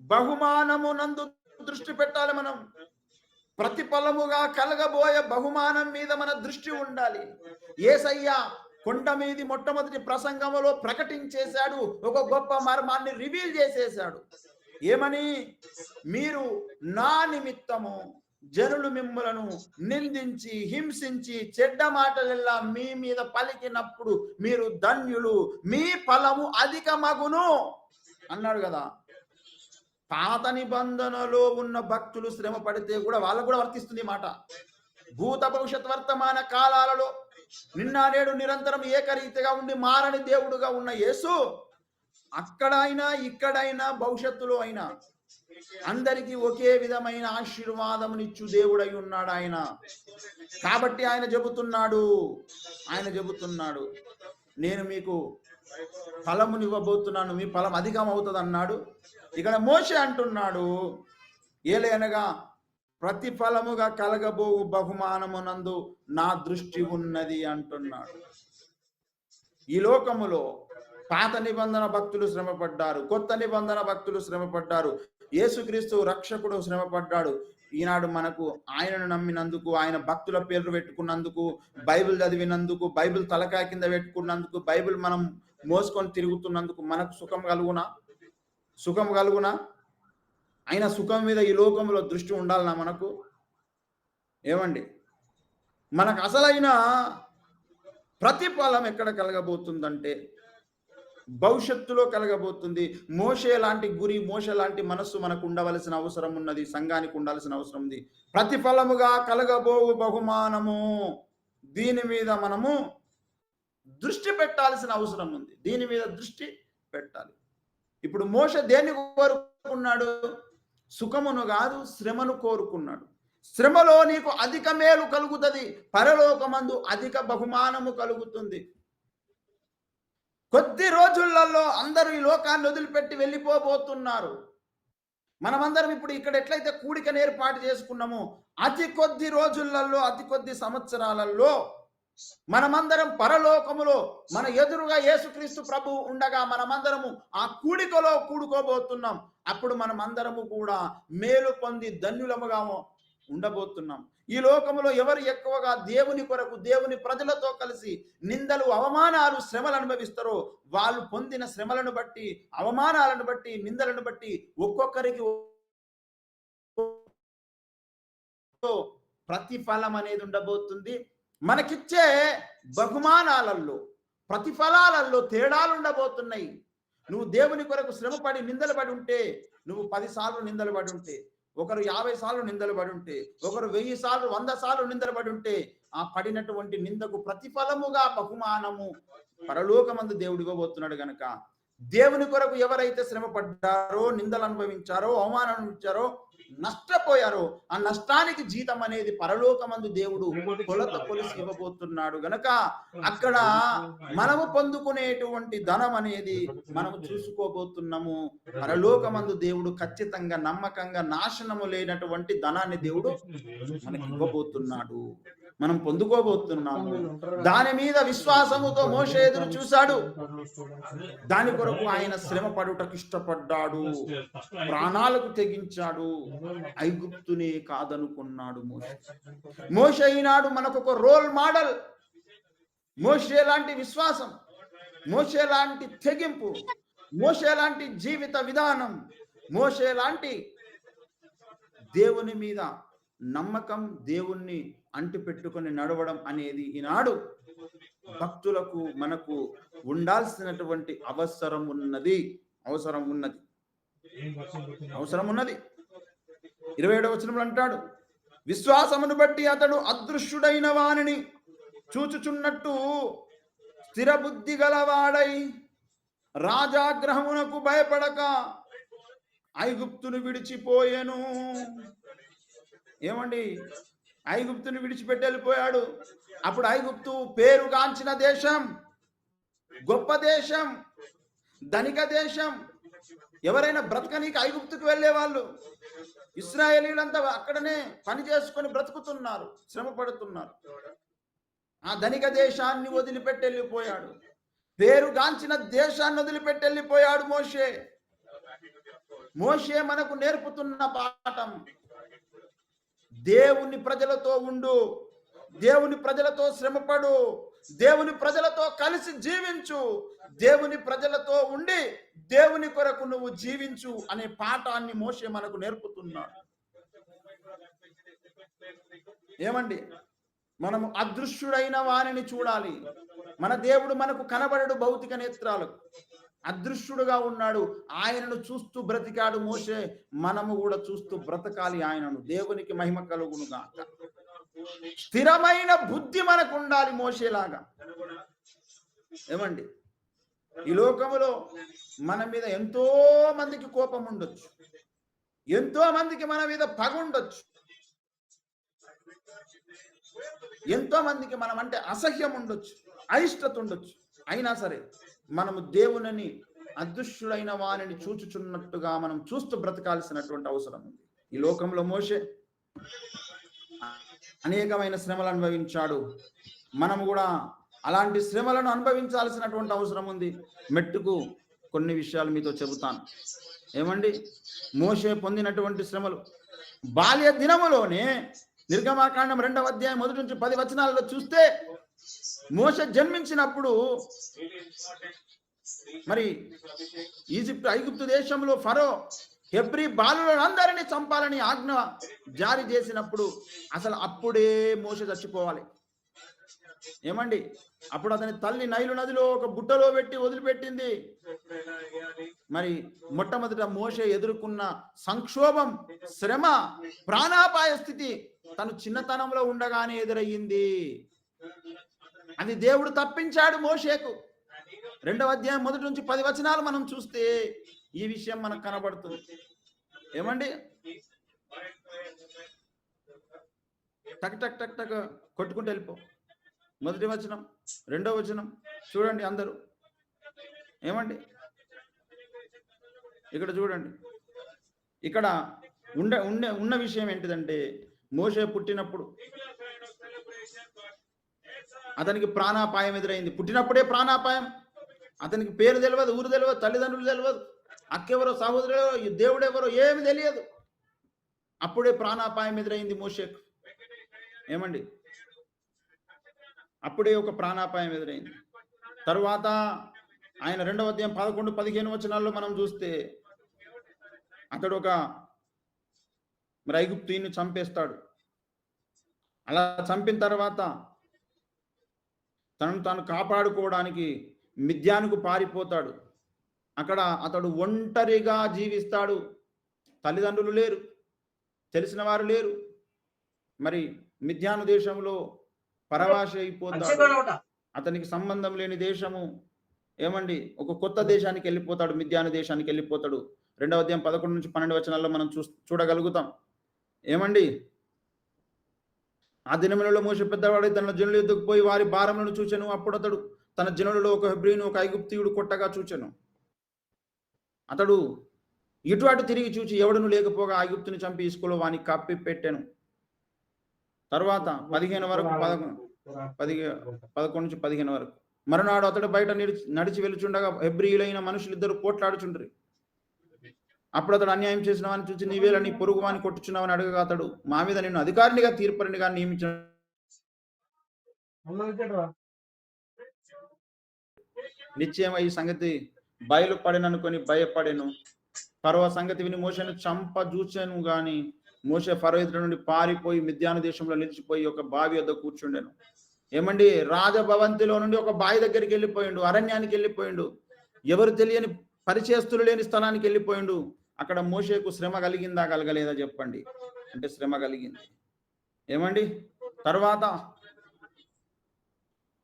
బహుమానమునందు దృష్టి పెట్టాలి మనం. ప్రతిఫలముగా కలగబోయే బహుమానం మీద మన దృష్టి ఉండాలి. యేసయ్య కొండ మీది మొట్టమొదటి ప్రసంగములో ప్రకటించేశాడు, ఒక గొప్ప మర్మాన్ని రివీల్ చేసేశాడు. ఏమని? మీరు నా నిమిత్తము జనులు మిమ్ములను నిందించి, హింసించి, చెడ్డ మాటలెల్లా మీ మీద పలికినప్పుడు మీరు ధన్యులు, మీ ఫలము అధికమగును అన్నాడు కదా. పాత నిబంధనలో ఉన్న భక్తులు శ్రమ పడితే కూడా వాళ్ళకు కూడా వర్తిస్తుంది మాట. భూత భవిష్యత్ వర్తమాన కాలాలలో నిన్న నేడు నిరంతరం ఏకరీతిగా ఉండి మారని దేవుడుగా ఉన్న యేసు అక్కడైనా ఇక్కడైనా భవిష్యత్తులో అయినా అందరికీ ఒకే విధమైన ఆశీర్వాదమునిచ్చు దేవుడై ఉన్నాడు ఆయన. కాబట్టి ఆయన చెబుతున్నాడు నేను మీకు ఫలమునివ్వబోతున్నాను, మీ ఫలం అధికం అవుతుంది అన్నాడు. ఇక్కడ మోషే అంటున్నాడు, ఏలయనగా ప్రతిఫలముగా కలగబోవు బహుమానమునందు నా దృష్టి ఉన్నది అంటున్నాడు. ఈ లోకములో పాత నిబంధన భక్తులు శ్రమపడ్డారు, కొత్త నిబంధన భక్తులు శ్రమపడ్డారు, యేసుక్రీస్తు రక్షకుడు శ్రమపడ్డాడు. ఈనాడు మనకు ఆయనను నమ్మినందుకు, ఆయన భక్తుల పేర్లు పెట్టుకున్నందుకు, బైబిల్ చదివినందుకు, బైబిల్ తలకాయ కింద పెట్టుకున్నందుకు, బైబిల్ మనం మోసుకొని తిరుగుతున్నందుకు మనకు సుఖం కలుగునా? సుఖం కలుగునా? అయినా సుఖం మీద ఈ లోకంలో దృష్టి ఉండాలన్నా మనకు? ఏమండి, మనకు అసలైన ప్రతిఫలం ఎక్కడ కలగబోతుందంటే భవిష్యత్తులో కలగబోతుంది. మోషే లాంటి గురి, మోషే లాంటి మనస్సు మనకు ఉండవలసిన అవసరం ఉన్నది. సంఘానికి ఉండాల్సిన అవసరం ఉంది. ప్రతిఫలముగా కలగబోవు బహుమానము, దీని మీద మనము దృష్టి పెట్టాల్సిన అవసరం ఉంది. దీని మీద దృష్టి పెట్టాలి. ఇప్పుడు మోషే దేన్ని కోరుకున్నాడు? సుఖమును కాదు, శ్రమను కోరుకున్నాడు. శ్రమలో నీకు అధిక మేలు కలుగుతుంది, పరలోకమందు అధిక బహుమానము కలుగుతుంది. కొద్ది రోజులలో అందరూ ఈ లోకాన్ని వదిలిపెట్టి వెళ్ళిపోబోతున్నారు. మనమందరం ఇప్పుడు ఇక్కడ ఎట్లయితే కూడికను ఏర్పాటు చేసుకున్నామో, అతి కొద్ది రోజులలో, అతి కొద్ది సంవత్సరాలలో మనమందరం పరలోకములో మన ఎదురుగా యేసుక్రీస్తు ప్రభువు ఉండగా మనమందరము ఆ కూడికలో కూడుకోబోతున్నాం. అప్పుడు మనమందరము కూడా మేలు పొంది ధన్యులముగా ఉండబోతున్నాం. ఈ లోకములో ఎవరు ఎక్కువగా దేవుని కొరకు, దేవుని ప్రజలతో కలిసి నిందలు, అవమానాలు, శ్రమలు అనుభవిస్తారో వాళ్ళు పొందిన శ్రమలను బట్టి, అవమానాలను బట్టి, నిందలను బట్టి ఒక్కొక్కరికి ప్రతిఫలం అనేది ఉండబోతుంది. మనకిచ్చే బహుమానాలలో, ప్రతిఫలాలలో తేడాలు ఉండబోతున్నాయి. నువ్వు దేవుని కొరకు శ్రమపడి నిందలు పడి ఉంటే, నువ్వు 10 సార్లు నిందలు పడి ఉంటే, ఒకరు 50 సార్లు నిందలు పడి ఉంటే, ఒకరు 1000 సార్లు, 100 సార్లు నిందలు పడి ఉంటే, ఆ పడినటువంటి నిందకు ప్రతిఫలముగా బహుమానము పరలోకమందు దేవుడు ఇవ్వబోతున్నాడు. గనక దేవుని కొరకు ఎవరైతే శ్రమ పడ్డారో, నిందలు అనుభవించారో, అవమానం అనుభవించారో, నష్టపోయారో, ఆ నష్టానికి జీతం అనేది పరలోకమందు దేవుడు కొలత కొలిసి ఇవ్వబోతున్నాడు. గనక అక్కడ మనము పొందుకునేటువంటి ధనం అనేది మనము చూసుకోబోతున్నాము. పరలోకమందు దేవుడు ఖచ్చితంగా, నమ్మకంగా, నాశనము లేనటువంటి ధనాన్ని దేవుడు మనకి ఇవ్వబోతున్నాడు. మనం పొందుకోబోతున్నాము. దాని మీద విశ్వాసముతో మోషే ఎదురు చూశాడు. దాని కొరకు ఆయన శ్రమ పడుటకు ఇష్టపడ్డాడు, ప్రాణాలకు తెగించాడు. ఐగుప్తునే కాదనుకున్నాడు మోషే. మోషే ఈనాడు మనకు ఒక రోల్ మోడల్. మోషే లాంటి విశ్వాసం, మోషే లాంటి తెగింపు, మోషే లాంటి జీవిత విధానం, మోషే లాంటి దేవుని మీద నమ్మకం, దేవుణ్ణి అంటి పెట్టుకొని నడవడం అనేది ఈనాడు భక్తులకు, మనకు ఉండాల్సినటువంటి అవసరం ఉన్నది. 27వ వచనంలో అంటాడు, విశ్వాసమును బట్టి అతడు అదృశ్యుడైన వానిని చూచుచున్నట్టు స్థిర బుద్ధి గలవాడై రాజాగ్రహమునకు భయపడక ఐగుప్తును విడిచిపోయెను. ఏమండి, ఐగుప్తును విడిచిపెట్టి వెళ్ళిపోయాడు. అప్పుడు ఐగుప్తు పేరుగాంచిన దేశం, గొప్ప దేశం, ధనిక దేశం. ఎవరైనా బ్రతకనీకి ఐగుప్తుకు వెళ్ళే వాళ్ళు. ఇశ్రాయేలీలంతా అక్కడనే పని చేసుకొని బ్రతుకుతున్నారు, శ్రమ పడుతున్నారు. ఆ ధనిక దేశాన్ని వదిలిపెట్టి వెళ్ళిపోయాడు. పేరుగాంచిన దేశాన్ని వదిలిపెట్టి వెళ్ళిపోయాడు మోషే. మోషే మనకు నేర్పుతున్న పాఠం, దేవుని ప్రజలతో ఉండు, దేవుని ప్రజలతో శ్రమపడు, దేవుని ప్రజలతో కలిసి జీవించు, దేవుని ప్రజలతో ఉండి దేవుని కొరకు నువ్వు జీవించు అనే పాఠాన్ని మోషే మనకు నేర్పుతున్నాడు. ఏమండి, మనము అదృశ్యుడైన వారిని చూడాలి. మన దేవుడు మనకు కనబడడు భౌతిక నేత్రాలకు, అదృశ్యుడుగా ఉన్నాడు. ఆయనను చూస్తూ బ్రతికాడు మోషే. మనము కూడా చూస్తూ బ్రతకాలి ఆయనను. దేవునికి మహిమ కలుగును గాక. స్థిరమైన బుద్ధి మనకు ఉండాలి మోషేలాగా. ఏమండి, ఈ లోకములో మన మీద ఎంతో మందికి కోపం ఉండొచ్చు, ఎంతో మందికి మన మీద పగ ఉండొచ్చు, ఎంతో మందికి మనం అంటే అసహ్యం ఉండొచ్చు, అయిష్టత ఉండొచ్చు. అయినా సరే మనము దేవుని అదృశ్యుడైన వారిని చూచుచున్నట్టుగా మనం చూస్తూ బ్రతకాల్సినటువంటి అవసరం ఉంది. ఈ లోకంలో మోషే అనేకమైన శ్రమలు అనుభవించాడు. మనము కూడా అలాంటి శ్రమలను అనుభవించాల్సినటువంటి అవసరం ఉంది. మెట్టుకు కొన్ని విషయాలు మీతో చెబుతాను. ఏమండి, మోషే పొందినటువంటి శ్రమలు బాల్య దినములోనే నిర్గమాకాండం 2వ అధ్యాయం 1 నుంచి 10 వచనాలలో చూస్తే, మోషే జన్మించినప్పుడు మరి ఐగుప్తు దేశంలో ఫరో హెబ్రీ బాలులందరినీ చంపాలని ఆజ్ఞ జారీ చేసినప్పుడు అసలు అప్పుడే మోషే చచ్చిపోవాలి. ఏమండి, అప్పుడు అతని తల్లి నైలు నదిలో ఒక బుట్టలో పెట్టి వదిలిపెట్టింది. మరి మొట్టమొదట మోషే ఎదుర్కొన్న సంక్షోభం, శ్రమ, ప్రాణాపాయ స్థితి తను చిన్నతనంలో ఉండగానే ఎదురయ్యింది. అది దేవుడు తప్పించాడు మోషేకు. 2వ అధ్యాయం 1 నుంచి 10 వచనాలు మనం చూస్తే ఈ విషయం మనకు కనబడుతుంది. ఏమండి, టక్ టక్ టక్ టక్ కొట్టుకుంటూ వెళ్ళిపో. 1వ వచనం, 2వ వచనం చూడండి అందరూ. ఏమండి, ఇక్కడ చూడండి. ఇక్కడ ఉన్న విషయం ఏంటిదంటే, మోషే పుట్టినప్పుడు అతనికి ప్రాణాపాయం ఎదురైంది. పుట్టినప్పుడే ప్రాణాపాయం. అతనికి పేరు తెలియదు, ఊరు తెలియదు, తల్లిదండ్రులు తెలియదు, అక్కెవరో, సహోదరుడెవరో, దేవుడెవరో ఏమి తెలియదు. అప్పుడే ప్రాణాపాయం ఎదురైంది మోషేకు. ఏమండి, అప్పుడే ఒక ప్రాణాపాయం ఎదురైంది. తరువాత ఆయన 2వ అధ్యాయం 11, 15 వచనాల్లో మనం చూస్తే అతడు ఒక ఐగుప్తీయుని చంపేస్తాడు. అలా చంపిన తర్వాత తనను తాను కాపాడుకోవడానికి మిద్యానుకు పారిపోతాడు. అక్కడ అతడు ఒంటరిగా జీవిస్తాడు. తల్లిదండ్రులు లేరు, తెలిసిన వారు లేరు. మరి మిద్యాను దేశంలో పరవాసి అయిపోతాడు. అతనికి సంబంధం లేని దేశము. ఏమండి, ఒక కొత్త దేశానికి వెళ్ళిపోతాడు, మిద్యాను దేశానికి వెళ్ళిపోతాడు. 2వ అధ్యాయం 11 నుంచి 12 వచనాల్లో మనం చూడగలుగుతాం. ఏమండి, ఆ దినములలో మోషే పెద్దవాడై తన జనుల యుద్ధకు పోయి వారి భారములను చూచెను. అప్పుడు అతడు తన జనులలో ఒక హెబ్రీను, ఒక ఐగుప్తీయుడు కొట్టగా చూచెను. అతడు ఇటు అటు తిరిగి చూచి ఎవడును లేకపోగా ఐగుప్తుని చంపి ఇసుకలో వాని కప్పి పెట్టాను. తర్వాత 15 వరకు 11 నుంచి 15 వరకు. మరునాడు అతడు బయట నడిచి వెలుచుండగా హెబ్రీయులైన మనుషులిద్దరు పోట్లాడుచుండ్రి. అప్పుడు అతడు అన్యాయం చేసిన వాడిని చూసి, నీవేళ నీ పొరుగు వాని కొట్టుచున్నావని అడగగా అతడు, మా మీద నిన్ను అధికారినిగా తీర్పరినిగా నియమించిన నిశ్చయమై ఈ సంగతి బయలుపడిననుకొని భయపడెను. ఫరో సంగతి విని మోషేను చంప చూచెను గాని మోషే ఫరో ఎదుట నుండి పారిపోయి మిద్యాను దేశంలో నిలిచిపోయి ఒక బావి వద్ద కూర్చుండెను. ఏమండి, రాజభవంతిలో నుండి ఒక బావి దగ్గరికి వెళ్ళిపోయిండు, అరణ్యానికి వెళ్ళిపోయిండు, ఎవరు తెలియని పరిచయస్తులు లేని స్థలానికి వెళ్ళిపోయిండు. అక్కడ మోషేకు శ్రమ కలిగిందా కలగలేదా చెప్పండి? అంటే శ్రమ కలిగింది. ఏమండి, తర్వాత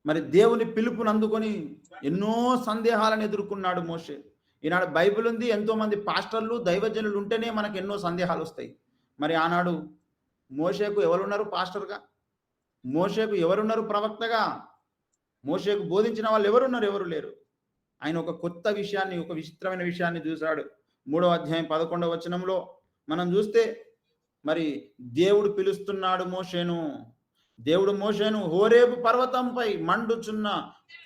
మరి దేవుని పిలుపుని అందుకొని ఎన్నో సందేహాలను ఎదుర్కొన్నాడు మోషే. ఈనాడు బైబిల్ ఉంది, ఎంతో మంది పాస్టర్లు, దైవజనులు ఉంటేనే మనకు ఎన్నో సందేహాలు వస్తాయి. మరి ఆనాడు మోషేకు ఎవరున్నారు పాస్టర్గా? మోషేకు ఎవరున్నారు ప్రవక్తగా? మోషేకు బోధించిన వాళ్ళు ఎవరున్నారు? ఎవరు లేరు. ఆయన ఒక కొత్త విషయాన్ని, ఒక విచిత్రమైన విషయాన్ని చూశాడు. 3వ అధ్యాయం 11వ వచనంలో మనం చూస్తే మరి దేవుడు పిలుస్తున్నాడు మోషేను. దేవుడు మోషేను హోరేబు పర్వతంపై మండుచున్న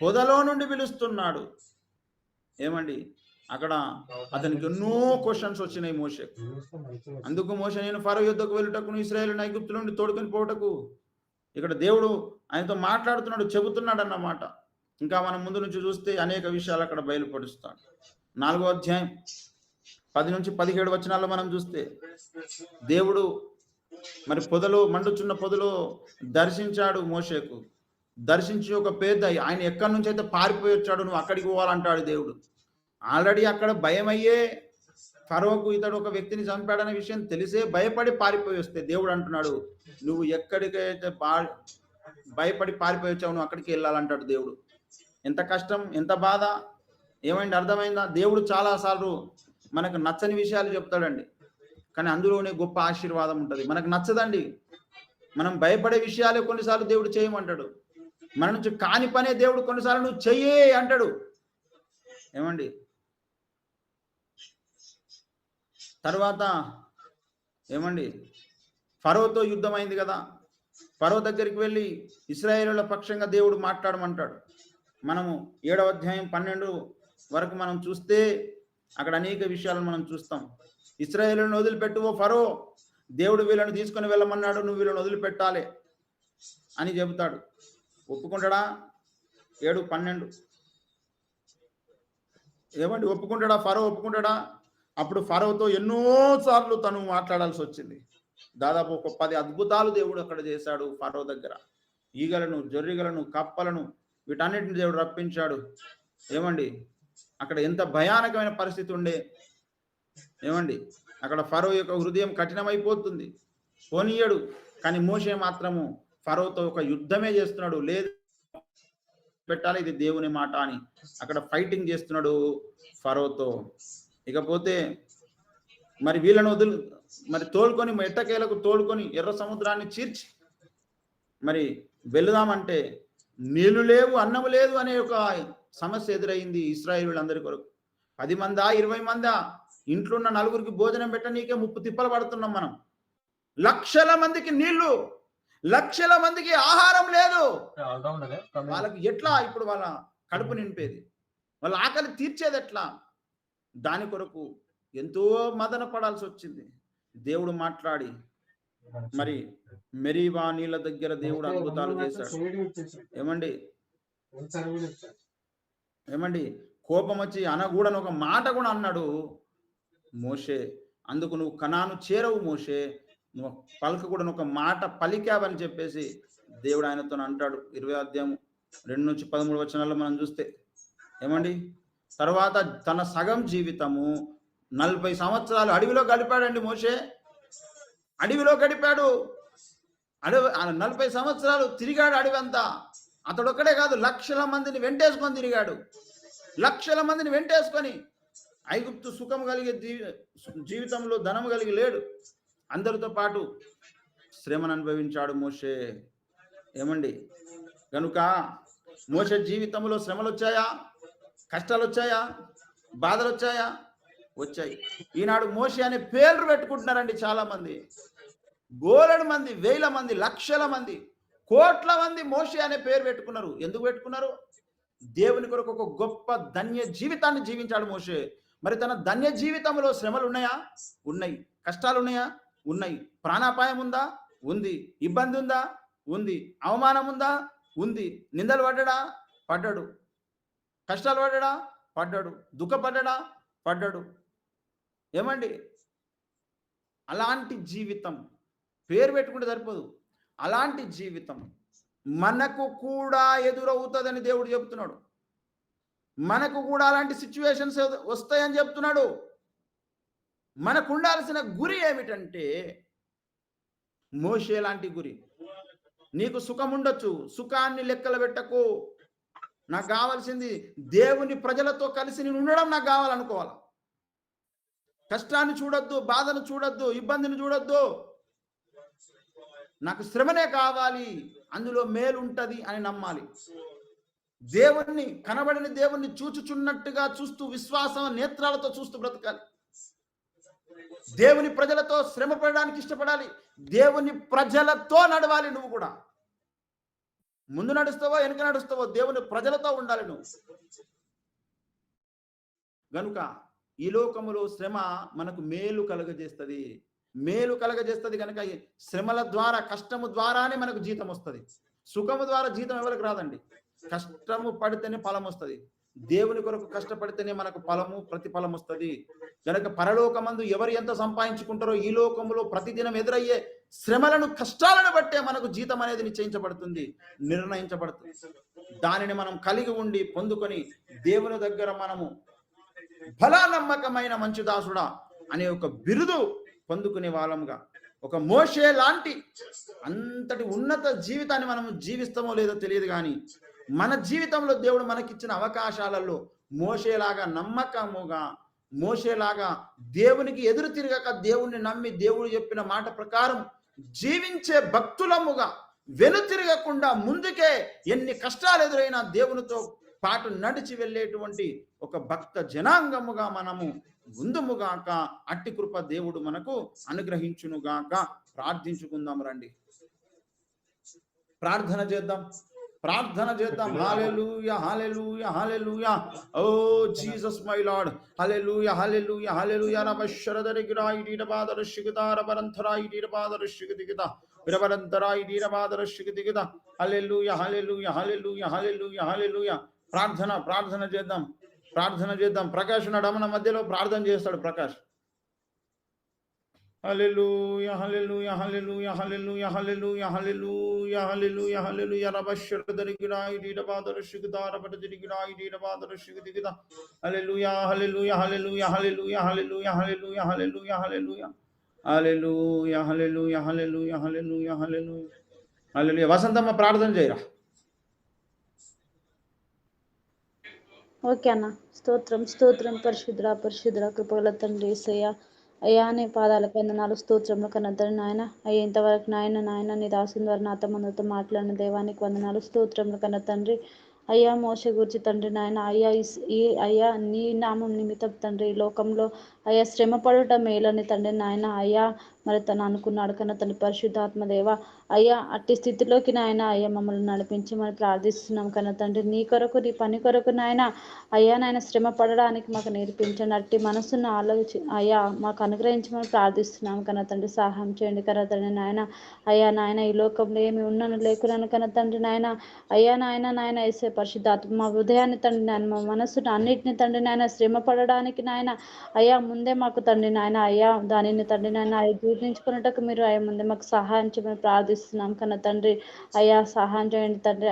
పొదలో నుండి పిలుస్తున్నాడు. ఏమండి, అక్కడ అతనికి ఎన్నో క్వశ్చన్స్ వచ్చినాయి మోషేకు. అందుకు మోషే, నేను ఫరో యుద్ధకు వెళ్ళుటకును ఇశ్రాయేలును ఐగుప్తు నుండి తోడుకొని పోవటకు. ఇక్కడ దేవుడు ఆయనతో మాట్లాడుతున్నాడు, చెబుతున్నాడు అన్నమాట. ఇంకా మనం ముందు నుంచి చూస్తే అనేక విషయాలు అక్కడ బయలుపరుస్తాడు. 4వ అధ్యాయం 10 నుంచి 17 వచనాల్లో మనం చూస్తే దేవుడు మరి పొదలో, మండుచున్న పొదలో దర్శించాడు మోషేకు. దర్శించి ఒక పేద, ఆయన ఎక్కడి నుంచి అయితే పారిపోయి వచ్చాడు, నువ్వు అక్కడికి పోవాలంటాడు దేవుడు. ఆల్రెడీ అక్కడ భయమయ్యే ఫరోకు ఇతడు ఒక వ్యక్తిని చంపాడనే విషయం తెలిసే భయపడి పారిపోయి వస్తే దేవుడు అంటున్నాడు, నువ్వు ఎక్కడికైతే భయపడి పారిపోయి వచ్చావు నువ్వు అక్కడికి వెళ్ళాలంటాడు దేవుడు. ఎంత కష్టం, ఎంత బాధ. ఏమైంది, అర్థమైందా? దేవుడు చాలాసార్లు మనకు నచ్చని విషయాలు చెప్తాడండి, కానీ అందులోనే గొప్ప ఆశీర్వాదం ఉంటుంది. మనకు నచ్చదండి, మనం భయపడే విషయాలే కొన్నిసార్లు దేవుడు చేయమంటాడు. మన నుంచి కాని పనే దేవుడు కొన్నిసార్లు నువ్వు చెయ్యే అంటాడు. ఏమండి, తర్వాత ఏమండి, ఫరోతో యుద్ధం అయింది కదా, ఫరో దగ్గరికి వెళ్ళి ఇశ్రాయేలుల పక్షంగా దేవుడు మాట్లాడమంటాడు. మనము 7వ అధ్యాయం 12 వరకు మనం చూస్తే అక్కడ అనేక విషయాలను మనం చూస్తాం. ఇశ్రాయేలులను వదిలిపెట్టు ఓ ఫరో, దేవుడు వీళ్ళని తీసుకొని వెళ్ళమన్నాడు, నువ్వు వీళ్ళని వదిలిపెట్టాలి అని చెబుతాడు. ఒప్పుకుంటాడా? 7:12 ఏమండి ఒప్పుకుంటాడా? ఫరో ఒప్పుకుంటాడా? అప్పుడు ఫరోతో ఎన్నో సార్లు తను మాట్లాడాల్సి వచ్చింది. దాదాపు ఒక 10 అద్భుతాలు దేవుడు అక్కడ చేశాడు ఫరో దగ్గర. ఈగలను, జొర్రిగలను, కప్పలను వీటన్నిటిని దేవుడు రప్పించాడు. ఏమండి అక్కడ ఎంత భయానకమైన పరిస్థితి ఉండే. ఏమండి అక్కడ ఫరో యొక్క హృదయం కఠినమైపోతుంది, పోనీయడు. కానీ మోషే మాత్రము ఫరోతో ఒక యుద్ధమే చేస్తున్నాడు. లేదు పెట్టాలి, ఇది దేవుని మాట అని అక్కడ ఫైటింగ్ చేస్తున్నాడు ఫరోతో. ఇకపోతే మరి వీళ్ళను మరి తోలుకొని ఎట్టకేలకు తోలుకొని ఎర్ర సముద్రాన్ని చీల్చి మరి వెళుదామంటే నీళ్లు లేవు, అన్నము లేదు అనే ఒక సమస్య ఎదురైంది ఇశ్రాయేలీయులందరి కొరకు. 10 మందా 20 మందా? ఇంట్లో ఉన్న నలుగురికి భోజనం పెట్టనీకే 30 తిప్పలు పడుతున్నాం మనం. లక్షల మందికి నీళ్లు, లక్షల మందికి ఆహారం లేదు. వాళ్ళకి ఎట్లా ఇప్పుడు వాళ్ళ కడుపు నింపేది, వాళ్ళ ఆకలి తీర్చేది ఎట్లా? దాని కొరకు ఎంతో మదన పడాల్సి వచ్చింది. దేవుడు మాట్లాడి మరి మెరీబా నీళ్ళ దగ్గర దేవుడు అద్భుతాలు చేశాడు. ఏమండి కోపం వచ్చి అనకూడని ఒక మాట కూడా అన్నాడు మోషే. అందుకు నువ్వు కనాను చేరవు మోషే, నువ్వు పలకకూడని ఒక మాట పలికావని చెప్పేసి దేవుడు ఆయనతో అంటాడు. 20వ అధ్యాయం 2-13 వచనాల్లో మనం చూస్తే ఏమండి తర్వాత తన సగం జీవితము 40 సంవత్సరాలు అడవిలో గడిపాడండి మోషే. అడవిలో గడిపాడు. 40 సంవత్సరాలు తిరిగాడు అడవంతా. అతడు ఒక్కడే కాదు, లక్షల మందిని వెంటేసుకొని తిరిగాడు. లక్షల మందిని వెంటేసుకొని. ఐగుప్తు సుఖం కలిగే జీవితంలో ధనము కలిగి లేడు. అందరితో పాటు శ్రమను అనుభవించాడు మోషే. ఏమండి కనుక మోషే జీవితంలో శ్రమలు వచ్చాయా? కష్టాలు వచ్చాయా? బాధలు వచ్చాయా? వచ్చాయి. ఈనాడు మోషే అనే పేర్లు పెట్టుకుంటున్నారండి చాలా మంది. బోలెడు మంది, వేల మంది, లక్షల మంది, కోట్ల మంది మోషే అనే పేరు పెట్టుకున్నారు. ఎందుకు పెట్టుకున్నారు? దేవుని కొరకు ఒక గొప్ప ధన్య జీవితాన్ని జీవించాడు మోషే. మరి తన ధన్య జీవితంలో శ్రమలు ఉన్నాయా? ఉన్నాయి. కష్టాలు ఉన్నాయా? ఉన్నాయి. ప్రాణాపాయం ఉందా? ఉంది. ఇబ్బంది ఉందా? ఉంది. అవమానం ఉందా? ఉంది. నిందలు పడ్డాడా? పడ్డాడు. కష్టాలు పడ్డాడా? పడ్డాడు. దుఃఖపడ్డాడా? పడ్డాడు. ఏమండి అలాంటి జీవితం పేరు పెట్టుకుంటే సరిపోదు. అలాంటి జీవితం మనకు కూడా ఎదురవుతుందని దేవుడు చెప్తున్నాడు. మనకు కూడా అలాంటి సిచ్యువేషన్స్ వస్తాయని చెప్తున్నాడు. మనకు ఉండాల్సిన గురి ఏమిటంటే మోషే లాంటి గురి. నీకు సుఖం ఉండొచ్చు, సుఖాన్ని లెక్కలు పెట్టకు. నాకు కావాల్సింది దేవుని ప్రజలతో కలిసి నేను ఉండడం నాకు కావాలనుకోవాలి. కష్టాన్ని చూడొద్దు, బాధను చూడొద్దు, ఇబ్బందిని చూడొద్దు. నాకు శ్రమనే కావాలి, అందులో మేలు ఉంటది అని నమ్మాలి. దేవుణ్ణి, కనబడిన దేవుణ్ణి చూచుచున్నట్టుగా చూస్తూ విశ్వాసం నేత్రాలతో చూస్తూ బ్రతకాలి. దేవుని ప్రజలతో శ్రమ పడడానికి ఇష్టపడాలి. దేవుని ప్రజలతో నడవాలి. నువ్వు కూడా ముందు నడుస్తావో వెనుక నడుస్తావో దేవుని ప్రజలతో ఉండాలి నువ్వు. గనుక ఈ లోకములో శ్రమ మనకు మేలు కలగజేస్తుంది. మేలు కలగజేస్తుంది కనుక శ్రమల ద్వారా, కష్టము ద్వారానే మనకు జీతం వస్తుంది. సుఖము ద్వారా జీతం ఎవరికి రాదండి. కష్టము పడితేనే ఫలం వస్తుంది. దేవుని కొరకు కష్టపడితేనే మనకు ఫలము, ప్రతిఫలం వస్తుంది. కనుక పరలోకమందు ఎవరు ఎంత సంపాదించుకుంటారో ఈ లోకంలో ప్రతిదినం ఎదురయ్యే శ్రమలను, కష్టాలను బట్టే మనకు జీతం అనేది నిశ్చయించబడుతుంది, నిర్ణయించబడుతుంది. దానిని మనం కలిగి ఉండి పొందుకొని దేవుని దగ్గర మనము బలా నమ్మకమైన మంచి దాసుడా అనే ఒక బిరుదు పొందుకునే వాళ్ళంగా, ఒక మోషే లాంటి అంతటి ఉన్నత జీవితాన్ని మనం జీవిస్తామో లేదో తెలియదు. కానీ మన జీవితంలో దేవుడు మనకిచ్చిన అవకాశాలలో మోషేలాగా నమ్మకముగా, మోషేలాగా దేవునికి ఎదురు తిరగక దేవుణ్ణి నమ్మి దేవుడు చెప్పిన మాట ప్రకారం జీవించే భక్తులముగా, వెనుతిరగకుండా ముందుకే ఎన్ని కష్టాలు ఎదురైనా దేవునితో పాటు నడిచి వెళ్ళేటువంటి ఒక భక్త జనాంగముగా మనము ముందుముగాక. అట్టి కృప దేవుడు మనకు అనుగ్రహించునుగాక. ప్రార్థించుకుందాం రండి, ప్రార్థన చేద్దాం, ప్రార్థన చేద్దాం. హల్లెలూయా, హల్లెలూయా, హల్లెలూయా. ఓ జీసస్ మై లార్డ్, హల్లెలూయా, హల్లెలూయా, హల్లెలూయా. రబశరదరి గిరాయి దీరబాదర శిగదార పరంతరాయి దీరబాదర శిగదిగద విరబరంతరాయి దీరబాదర శిగదిగద. హల్లెలూయా, హల్లెలూయా, హల్లెలూయా, హల్లెలూయా, హల్లెలూయా. ప్రార్థన చేద్దాం. ప్రార్థన చేద్దాం. ప్రకాష్ ఉన్నాడు మన మధ్యలో, ప్రార్థన చేస్తాడు ప్రకాష్. హల్లెలూయా హల్లెలూయా హల్లెలూయా హల్లెలూయా హల్లెలూయా హల్లెలూయా హల్లెలూయా హల్లెలూయా రబషదరిగిరాయి దీడబాదరషిగదారబడదిరిగిరాయి దీడబాదరషిగదిగిదా హల్లెలూయా హల్లెలూయా హల్లెలూయా హల్లెలూయా హల్లెలూయా హల్లెలూయా హల్లెలూయా హల్లెలూయా హల్లెలూయా హల్లెలూయా హల్లెలూయా హల్లెలూయా హల్లెలూయా హల్లెలూయా. వసంతమ్మ ప్రార్థన చేయరా. ఓకే అన్న. స్తోత్రం స్తోత్రం పరిశుద్ధుడా పరిశుద్ధుడా కృపగల తండ్రి యేసయ్య. అయ్యా నీ పాదాలకు వందనాలు స్తోత్రములు కన్న తండ్రి నాయన. అయ్యా ఇంతవరకు నాయన నీ దాసుని ద్వారా నాతో మనతో మాట్లాడిన దేవానికి వందనాలు స్తోత్రములు కన్న తండ్రి. అయ్యా మోషే గురించి తండ్రి నాయన అయ్యా నీ నామం నిమిత్తం తండ్రి ఈ లోకంలో అయ్యా శ్రమ పడుట మేలని తండ్రి నాయన. అయ్యా మరి తను అనుకున్నాడు కన్నా తండ్రి పరిశుద్ధాత్మ దేవ. అయ్యా అట్టి స్థితిలోకి నాయన అయ్యా మమ్మల్ని నడిపించి మరి ప్రార్థిస్తున్నాం కన్నా తండ్రి. నీ కొరకు నీ పని కొరకు నాయన అయ్యా నాయన శ్రమ పడడానికి మాకు నేర్పించండి. అట్టి మనసును అయ్యా మాకు అనుగ్రహించమని ప్రార్థిస్తున్నాం కన్నా తండ్రి. సహాయం చేయండి కన్నా తండ్రి నాయన. అయ్యా నాయన ఈ లోకంలో ఏమి ఉన్నాను లేకున్నాను కన్నా తండ్రి నాయన. అయ్యా నాయన వేసే పరిశుద్ధాత్మ మా హృదయాన్ని తండ్రి నాయన మా మనసును అన్నిటిని తండ్రి నాయన శ్రమ పడడానికి నాయన అయ్యా ముందే మాకు తండ్రి నాయన అయ్యా దానిని తండ్రి నాయన జీర్ణించుకున్నట్టుకు మీరు అయ్యా ముందే మాకు సహాయం చేయమని ప్రార్థిస్తున్నాం కన్నా తండ్రి. అయ్యా సహాయం చేయండి తండ్రి.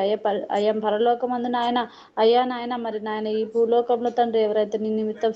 అయ్యా పరలోకమందు నాయన అయ్యా నాయన మరి నాయన ఈ భూలోకంలో తండ్రి ఎవరైతే నీ నిమిత్తం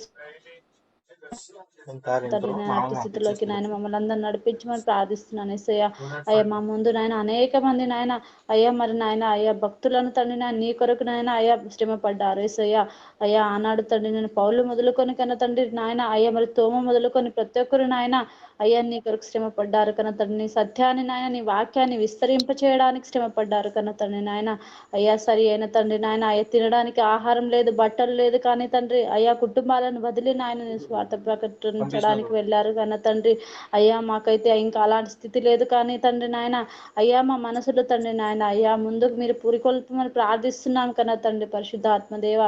తండ్రి నేను అట్టి స్థితిలోకి నాయన మమ్మల్ని అందరిని నడిపించమని ప్రార్థిస్తున్నాను యేసయ్య. అయ్యా మా ముందు నాయన అనేక మంది నాయన అయ్యా మరి నాయన అయ్యా భక్తులను తండ్రి నాయన నీ కొరకు నాయన అయ్యా శ్రమ పడ్డారు యేసయ్య. అయ్యా ఆనాడు తండ్రి నేను పౌలు మొదలుకొని కన్నా తండ్రి నాయన అయ్యా మరి తోమ మొదలుకొని ప్రతి ఒక్కరు నాయన అయ్యా నీ కొరకు శ్రమ పడ్డారు కన్నా తండ్రి. నీ సత్యాన్ని నాయన నీ వాక్యాన్ని విస్తరింప చేయడానికి శ్రమ పడ్డారు కన్నా తండ్రి నాయన. అయ్యా సరి అయిన తండ్రి నాయన అయ్యా తినడానికి ఆహారం లేదు, బట్టలు లేదు కానీ తండ్రి అయ్యా కుటుంబాలను వదిలి నాయన నీ స్వార్థ ప్రకటించడానికి వెళ్ళారు కన్నా తండ్రి. అయ్యా మాకైతే ఇంకా అలాంటి స్థితి లేదు కానీ తండ్రి నాయన అయ్యా మా మనసులో తండ్రి నాయన అయ్యా ముందుకు మీరు పురికొల్పమని ప్రార్థిస్తున్నాం కన్నా తండ్రి పరిశుద్ధాత్మదేవ.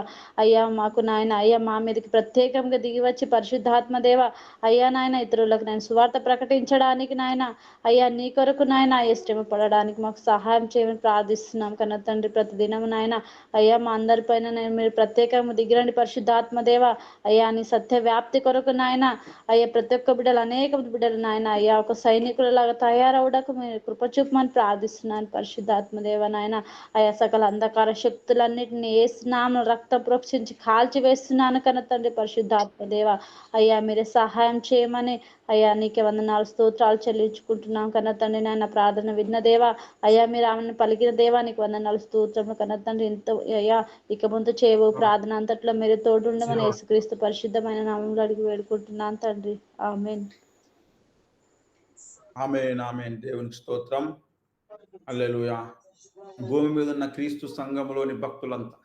అయ్యా మాకు నాయన అయ్యా మా మీదకి ప్రత్యేకంగా దిగి వచ్చి పరిశుద్ధాత్మదేవ అయ్యా నాయన ఇతరులకు నేను సువార్త ప్రకటించడానికి నాయన అయ్యా నీ కొరకు నాయన అయ్యా శ్రమ పడడానికి మాకు సహాయం చేయమని ప్రార్థిస్తున్నాం కన్నా తండ్రి. ప్రతిదినం నాయన అయ్యా మా అందరి పైన నేను మీరు ప్రత్యేకంగా దిగిరండి పరిశుద్ధాత్మదేవ. అయ్యా నీ సత్య వ్యాప్తి కొరకు నాయన అయ్యా ప్రతి ఒక్క బిడ్డలు అనేక బిడ్డలు నాయన అయ్యా ఒక సైనికులలాగా తయారవడానికి మీరు కృప చూపమని ప్రార్థిస్తున్నాను పరిశుద్ధాత్మదేవ నాయన. అయ్యా సకల అంధకార శక్తులన్నింటినీ ఏసునామమున రక్తం ప్రోక్షించి కాల్చి వేస్తున్నాను కన్నా తండ్రి పరిశుద్ధాత్మదేవ. అయ్యా మీరే సహాయం చేయమని అయ్యా నీకే వందనాలు స్తోత్రాలు చెల్లించుకుంటున్నాం కన్నా తండ్రి. నాయన ప్రార్థన విన్న దేవా అయ్యా మీరు ఆమెను పలికిన దేవా నీకు వందనాలు స్తోత్రము కన్నా తండ్రి. ఎంతో అయ్యా ఇక ముందు చేయవు ప్రార్థన అంతట్లో మీరు తోడుండమని యేసుక్రీస్తు పరిశుద్ధమైన నామములో అడిగి వేడుకుంటున్నాను తండ్రి. ఆమేన్. ఆమేన్ ఆమేన్. దేవునికి స్తోత్రం. హల్లెలూయా. భూమి మీద ఉన్న క్రీస్తు సంఘములోని భక్తులంతా